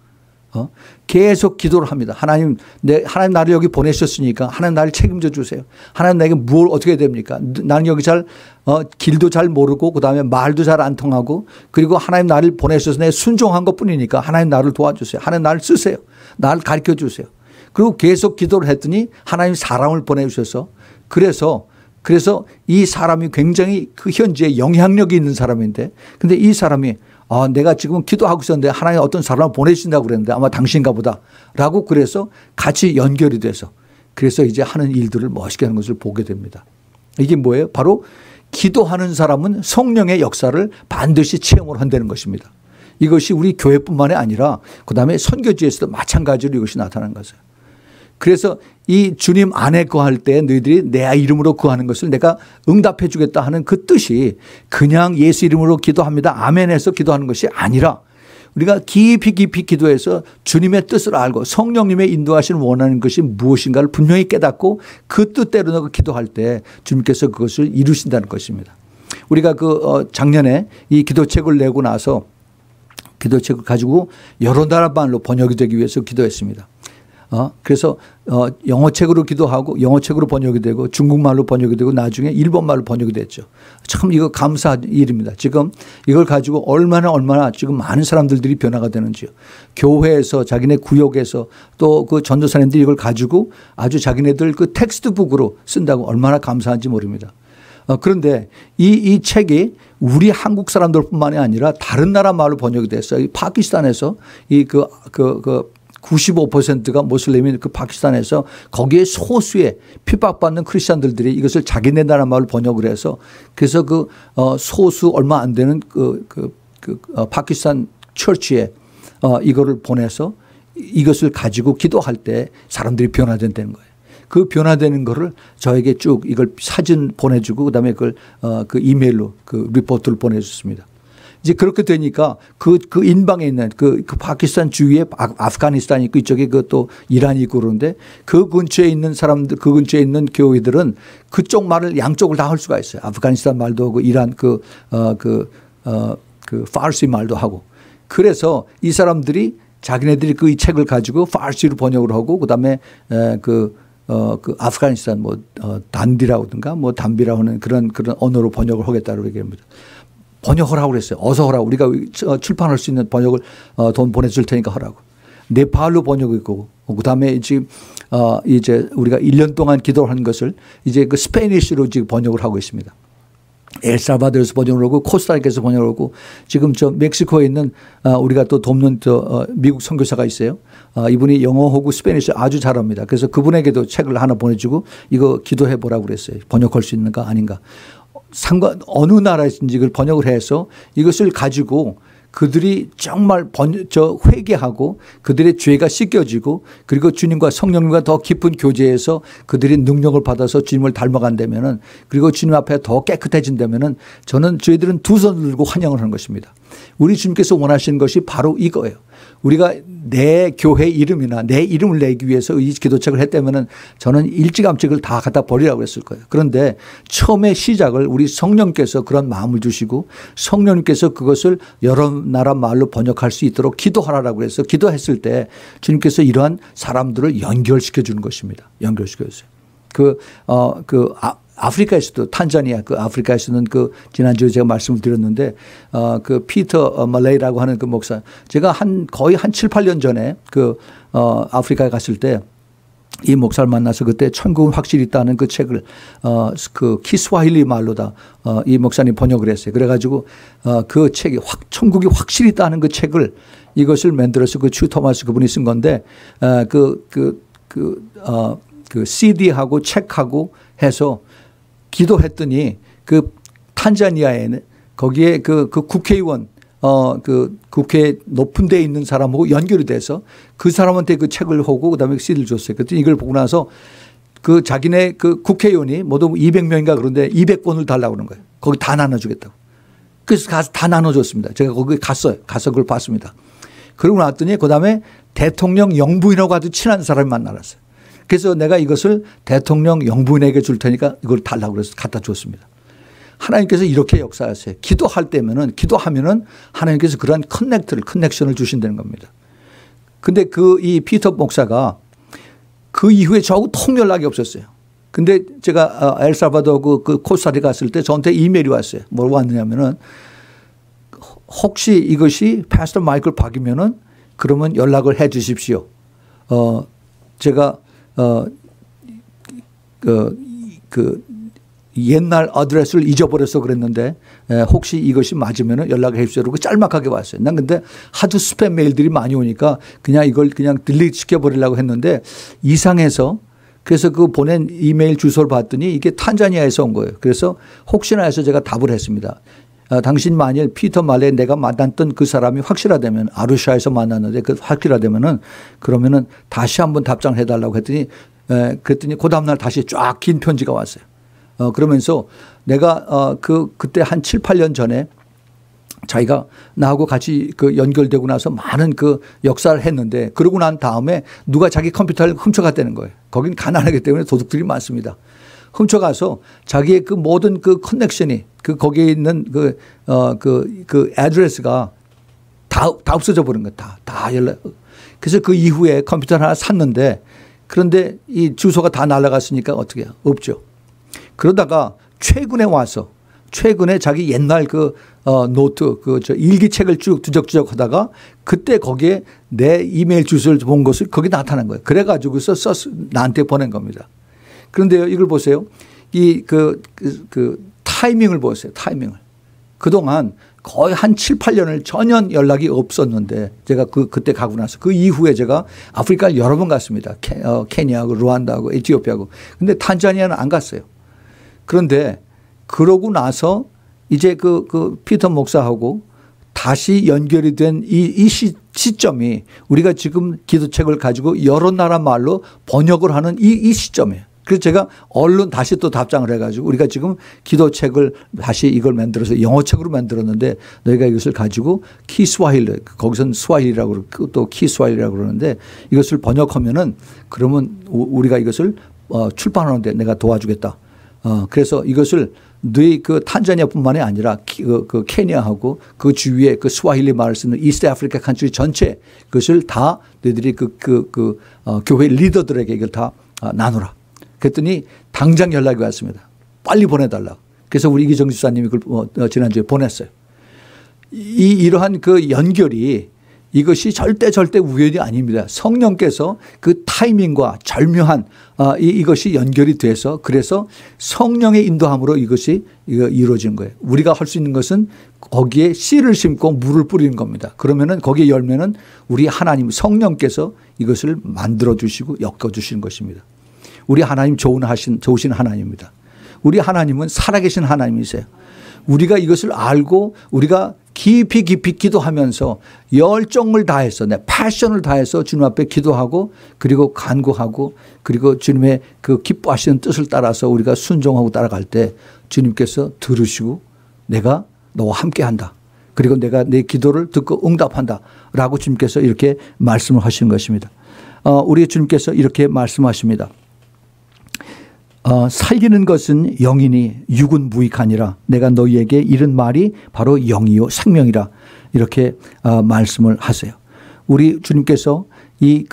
A: 계속 기도를 합니다. 하나님 나를 여기 보내셨으니까 하나님 나를 책임져 주세요. 하나님 나에게 뭘 어떻게 해야 됩니까? 나는 여기 길도 잘 모르고 그다음에 말도 잘 안 통하고 그리고 하나님 나를 보내셔서 내 순종한 것뿐이니까 하나님 나를 도와주세요. 하나님 나를 쓰세요. 나를 가르쳐 주세요. 그리고 계속 기도를 했더니 하나님 사람을 보내주셔서 그래서 이 사람이 굉장히 그 현지에 영향력이 있는 사람인데 근데 이 사람이 내가 지금 기도하고 있었는데 하나님 어떤 사람을 보내주신다고 그랬는데 아마 당신가 보다 라고 그래서 같이 연결이 돼서 그래서 이제 하는 일들을 멋있게 하는 것을 보게 됩니다. 이게 뭐예요? 바로 기도하는 사람은 성령의 역사를 반드시 체험을 한다는 것입니다. 이것이 우리 교회뿐만이 아니라 그다음에 선교지에서도 마찬가지로 이것이 나타나는 것이에요. 그래서 이 주님 안에 거할 때 너희들이 내 이름으로 구하는 것을 내가 응답해 주겠다 하는 그 뜻이 그냥 예수 이름으로 기도합니다. 아멘 해서 기도하는 것이 아니라 우리가 깊이 기도해서 주님의 뜻을 알고 성령님의 인도하시는 원하는 것이 무엇인가를 분명히 깨닫고 그 뜻대로 기도할 때 주님께서 그것을 이루신다는 것입니다. 우리가 작년에 이 기도책을 내고 나서 기도책을 가지고 여러 나라 말로 번역이 되기 위해서 기도했습니다. 그래서 영어책으로 기도하고 영어책으로 번역이 되고 중국말로 번역이 되고 나중에 일본말로 번역이 됐죠. 참 이거 감사한 일입니다. 지금 이걸 가지고 얼마나 지금 많은 사람들이 변화가 되는지요. 교회에서 자기네 구역에서 또 그 전도사님들이 이걸 가지고 아주 자기네들 그 텍스트북으로 쓴다고 얼마나 감사한지 모릅니다. 그런데 이 책이 우리 한국 사람들뿐만이 아니라 다른 나라 말로 번역이 됐어요. 파키스탄에서 95%가 모슬림인 그 파키스탄에서 거기에 소수의 핍박받는 크리스천들이 이것을 자기네 나라 말로 번역을 해서 그래서 소수 얼마 안 되는 파키스탄 처치에 이거를 보내서 이것을 가지고 기도할 때 사람들이 변화된다는 거예요. 그 변화되는 거를 저에게 쭉 이걸 사진 보내주고 그다음에 그걸 그 이메일로 그 리포트를 보내줬습니다. 이제 그렇게 되니까 그 인방에 있는 그 파키스탄 주위에 아프가니스탄이 있고 이쪽에 또 이란이 있고 그러는데 그 근처에 있는 사람들 그 근처에 있는 교회들은 그쪽 말을 양쪽을 다 할 수가 있어요. 아프가니스탄 말도 하고 이란 파르시 말도 하고 그래서 이 사람들이 자기네들이 이 책을 가지고 파르시로 번역을 하고 그다음에 그 아프가니스탄 단디라든가 담비라고 하는 그런 언어로 번역을 하겠다고 얘기합니다. 번역을 하라고 그랬어요. 어서 하라고. 우리가 출판할 수 있는 번역을 돈 보내줄 테니까 하라고. 네팔로 번역이 있고 그다음에 지금 이제 우리가 1년 동안 기도를 한 것을 이제 그 스페니쉬로 지금 번역을 하고 있습니다. 엘살바도르에서 번역을 하고 코스타리카에서 번역을 하고 지금 멕시코에 있는 우리가 또 돕는 미국 선교사가 있어요. 이분이 영어하고 스페니쉬 아주 잘합니다. 그래서 그분에게도 책을 하나 보내주고 이거 기도해 보라고 그랬어요. 번역할 수 있는가 아닌가. 어느 나라에서인지 이걸 번역을 해서 이것을 가지고 그들이 정말 회개하고 그들의 죄가 씻겨지고 그리고 주님과 성령님과 더 깊은 교제에서 그들이 능력을 받아서 주님을 닮아간다면은 그리고 주님 앞에 더 깨끗해진다면은 저는 저희들은 두 손을 들고 환영을 하는 것입니다. 우리 주님께서 원하시는 것이 바로 이거예요. 우리가 내 교회 이름이나 내 이름을 내기 위해서 이 기도책을 했다면은 저는 일찌감치 그걸 다 갖다 버리라고 했을 거예요. 그런데 처음에 시작을 우리 성령께서 그런 마음을 주시고 성령님께서 그것을 여러 나라 말로 번역할 수 있도록 기도하라고 해서 기도했을 때 주님께서 이러한 사람들을 연결시켜 주는 것입니다. 연결시켜 주세요. 아프리카에서도 탄자니아 아프리카에서는 지난주에 제가 말씀을 드렸는데 피터 말레이라고 하는 그 목사 제가 거의 한 7, 8년 전에 아프리카에 갔을 때 이 목사를 만나서 그때 천국은 확실히 있다는 그 책을 키스와힐리 말로다 이 목사님 번역을 했어요. 그래가지고 그 책이 천국이 확실히 있다는 그 책을 이것을 만들어서 주 토마스 그분이 쓴 건데 CD하고 책하고 해서 기도했더니 탄자니아에는 거기에 국회의원 국회 높은 데에 있는 사람하고 연결이 돼서 그 사람한테 그 책을 하고 그다음에 CD를 줬어요. 그랬더니 이걸 보고 나서 자기네 국회의원이 모두 200명인가 그런데 200권을 달라고 그러는 거예요. 거기 다 나눠주겠다고. 그래서 가서 다 나눠줬습니다. 제가 거기 갔어요. 가서 그걸 봤습니다. 그러고 나왔더니 그다음에 대통령 영부인하고 아주 친한 사람이 만나놨어요. 그래서 내가 이것을 대통령 영부인에게 줄 테니까 이걸 달라고 그래서 갖다 줬습니다. 하나님께서 이렇게 역사하세요. 기도하면은 하나님께서 그러한 커넥션을 주신다는 겁니다. 근데 이 피터 목사가 그 이후에 저하고 통 연락이 없었어요. 근데 제가 엘살바도르 코스타리카 갔을 때 저한테 이메일이 왔어요. 뭘 왔느냐면은 혹시 이것이 패스터 마이클 박이면은 그러면 연락을 해 주십시오. 제가 옛날 어드레스를 잊어버려서 그랬는데 혹시 이것이 맞으면 연락해 주세요. 그러고 짤막하게 왔어요. 난 근데 하도 스팸 메일들이 많이 오니까 이걸 딜리트 시켜버리려고 했는데 이상해서 그래서 보낸 이메일 주소를 봤더니 이게 탄자니아에서 온 거예요. 그래서 혹시나 해서 제가 답을 했습니다. 당신 만일 피터 말레 내가 만났던 그 사람이 확실하다면 아루샤에서 만났는데 그 확실하다면은 그러면은 다시 한번 답장을 해달라고 했더니 그랬더니 그 다음날 다시 쫙 긴 편지가 왔어요. 그러면서 내가 그때 한 7, 8년 전에 자기가 나하고 같이 그 연결되고 나서 많은 그 역사를 했는데 그러고 난 다음에 누가 자기 컴퓨터를 훔쳐갔다는 거예요. 거긴 가난하기 때문에 도둑들이 많습니다. 훔쳐가서 자기의 그 모든 그 커넥션이 거기에 있는 그 애드레스가 다 없어져 버린 거예요. 다 연락. 그래서 그 이후에 컴퓨터를 하나 샀는데 그런데 이 주소가 다 날아갔으니까 어떻게 해요? 없죠. 그러다가 최근에 자기 옛날 노트, 일기책을 쭉 두적두적 하다가 그때 거기에 내 이메일 주소를 본 것을 거기 나타난 거예요. 그래가지고서 나한테 보낸 겁니다. 그런데요, 이걸 보세요. 타이밍을 보세요. 타이밍을. 그동안 거의 한 7, 8년을 전혀 연락이 없었는데 제가 그때 가고 나서 그 이후에 제가 아프리카 여러 번 갔습니다. 케냐하고 루안다하고 에티오피아하고. 근데 탄자니아는 안 갔어요. 그런데 그러고 나서 이제 피터 목사하고 다시 연결이 된 이 시점이 우리가 지금 기도책을 가지고 여러 나라 말로 번역을 하는 이 시점이에요. 그래서 제가 얼른 다시 또 답장을 해가지고 우리가 지금 기도책을 다시 이걸 만들어서 영어책으로 만들었는데 너희가 이것을 가지고 키스와힐리, 거기서는 스와힐리라고 그러고 또 키스와힐리라고 그러는데 이것을 번역하면은 그러면 우리가 이것을 출판하는데 내가 도와주겠다. 그래서 이것을 너희 탄자니아뿐만이 아니라 케냐하고 그 주위에 스와힐리 말을 쓰는 이스트 아프리카 칸트리 전체 그것을 다 너희들이 교회 리더들에게 이걸 다 나누라. 그랬더니 당장 연락이 왔습니다. 빨리 보내달라고. 그래서 우리 이기정 집사님이 그걸 지난주에 보냈어요. 이러한 연결이 이것이 절대 우연이 아닙니다. 성령께서 그 타이밍과 절묘한 이것이 연결이 돼서 그래서 성령의 인도함으로 이것이 이루어진 거예요. 우리가 할 수 있는 것은 거기에 씨를 심고 물을 뿌리는 겁니다. 그러면은 거기에 열매는 우리 하나님 성령께서 이것을 만들어 주시고 엮어 주시는 것입니다. 우리 하나님 좋으신 하나님입니다. 우리 하나님은 살아계신 하나님이세요. 우리가 이것을 알고 우리가 깊이 기도하면서 열정을 다해서 패션을 다해서 주님 앞에 기도하고 그리고 간구하고 그리고 주님의 기뻐하시는 뜻을 따라서 우리가 순종하고 따라갈 때 주님께서 들으시고 내가 너와 함께한다. 그리고 내가 내 기도를 듣고 응답한다. 라고 주님께서 이렇게 말씀을 하시는 것입니다. 우리 주님께서 이렇게 말씀하십니다. 살리는 것은 영이니 육은 무익하니라. 내가 너희에게 이른 말이 바로 영이요 생명이라. 이렇게 말씀을 하세요. 우리 주님께서 이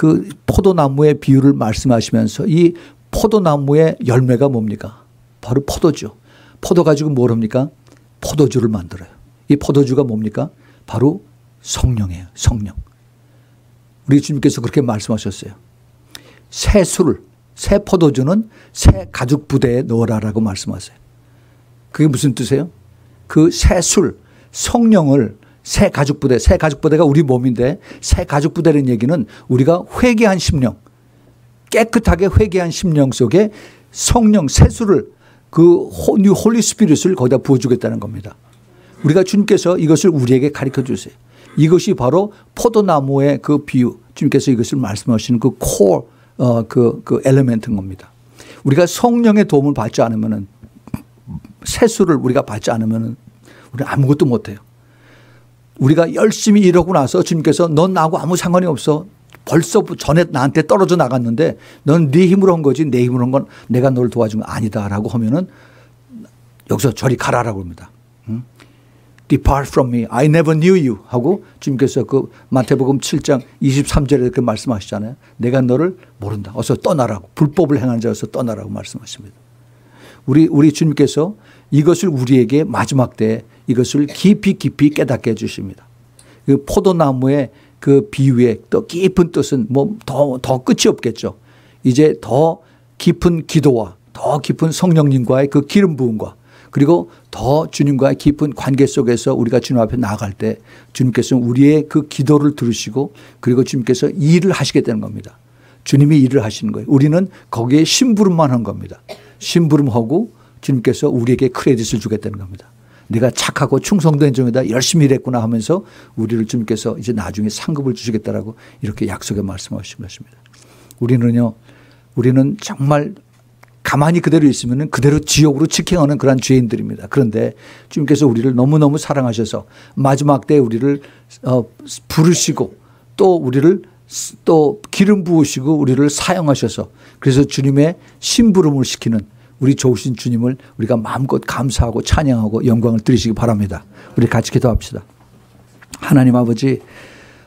A: 포도나무의 비유를 말씀하시면서 이 포도나무의 열매가 뭡니까? 바로 포도주. 포도 가지고 뭘 합니까? 포도주를 만들어요. 이 포도주가 뭡니까? 바로 성령이에요. 성령. 우리 주님께서 그렇게 말씀하셨어요. 새 포도주는 새 가죽 부대에 넣어라라고 말씀하세요. 그게 무슨 뜻이에요? 새 술, 성령을 새 가죽 부대가 우리 몸인데 새 가죽 부대라는 얘기는 우리가 회개한 심령, 깨끗하게 회개한 심령 속에 성령 새 술을 뉴 홀리 스피릿을 거기다 부어주겠다는 겁니다. 우리가 주님께서 이것을 우리에게 가르쳐 주세요. 이것이 바로 포도나무의 비유, 주님께서 이것을 말씀하시는 코어 엘리멘트인 겁니다. 우리가 성령의 도움을 받지 않으면은 세수를 우리가 받지 않으면은 우리는 아무것도 못해요. 우리가 열심히 일하고 나서 주님께서 넌 나하고 아무 상관이 없어. 벌써 전에 나한테 떨어져 나갔는데 넌 네 힘으로 한 거지 내 힘으로 한 건 내가 널 도와준 거 아니다라고 하면은 여기서 저리 가라라고 합니다. Depart from me. I never knew you. 하고 주님께서 마태복음 7장 23절에 이렇게 말씀하시잖아요. 내가 너를 모른다. 어서 떠나라고. 불법을 행하는 자여서 떠나라고 말씀하십니다. 우리 주님께서 이것을 우리에게 마지막 때 이것을 깊이 깨닫게 해주십니다. 포도나무의 비유의 또 깊은 뜻은 더 끝이 없겠죠. 이제 더 깊은 기도와 더 깊은 성령님과의 기름 부음과 그리고 더 주님과의 깊은 관계 속에서 우리가 주님 앞에 나아갈 때 주님께서는 우리의 기도를 들으시고 그리고 주님께서 일을 하시게 되는 겁니다. 주님이 일을 하시는 거예요. 우리는 거기에 심부름만 한 겁니다. 심부름하고 주님께서 우리에게 크레딧을 주게 되는 겁니다. 내가 착하고 충성된 종이다 열심히 일했구나 하면서 우리를 주님께서 이제 나중에 상급을 주시겠다라고 이렇게 약속의 말씀하신 것입니다. 우리는 정말 가만히 그대로 있으면 그대로 지옥으로 직행하는 그런 죄인들입니다. 그런데 주님께서 우리를 너무너무 사랑하셔서 마지막 때 우리를 부르시고 또 우리를 또 기름 부으시고 우리를 사용하셔서 그래서 주님의 심부름을 시키는 우리 좋으신 주님을 우리가 마음껏 감사하고 찬양하고 영광을 드리시기 바랍니다. 우리 같이 기도합시다. 하나님 아버지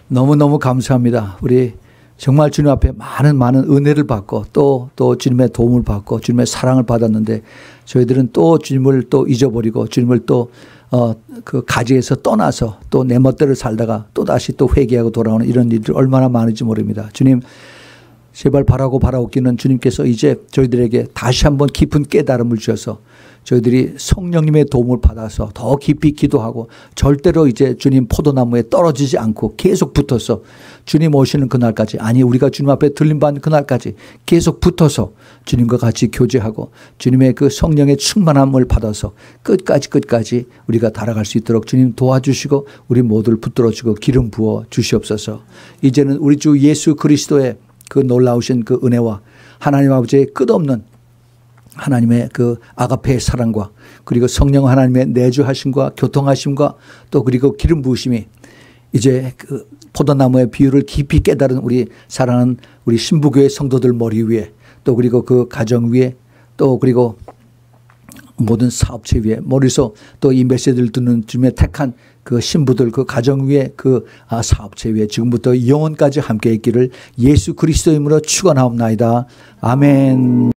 A: 너무너무 감사합니다. 우리 정말 주님 앞에 많은 은혜를 받고 또 주님의 도움을 받고 주님의 사랑을 받았는데 저희들은 또 주님을 또 잊어버리고 주님을 또 그 가지에서 떠나서 또 내 멋대로 살다가 또 다시 또 회개하고 돌아오는 이런 일들이 얼마나 많은지 모릅니다. 주님 제발 바라옵기는 주님께서 이제 저희들에게 다시 한번 깊은 깨달음을 주셔서 저희들이 성령님의 도움을 받아서 더 깊이 기도하고 절대로 이제 주님 포도나무에 떨어지지 않고 계속 붙어서 주님 오시는 그날까지 아니 우리가 주님 앞에 들림받는 그날까지 계속 붙어서 주님과 같이 교제하고 주님의 그 성령의 충만함을 받아서 끝까지 우리가 달아갈 수 있도록 주님 도와주시고 우리 모두를 붙들어주고 기름 부어 주시옵소서. 이제는 우리 주 예수 그리스도의 그 놀라우신 그 은혜와 하나님 아버지의 끝없는 하나님의 그 아가페의 사랑과 그리고 성령 하나님의 내주하심과 교통하심과 또 그리고 기름 부으심이 이제 그 포도나무의 비유를 깊이 깨달은 우리 사랑하는 우리 신부교회 성도들 머리 위에 또 그리고 그 가정 위에 또 그리고 모든 사업체 위에 머리서 또 이 메시지를 듣는 주님의 택한 그 신부들 그 가정 위에 그 사업체 위에 지금부터 영원까지 함께 있기를 예수 그리스도의 이름으로 축원하옵나이다. 아멘.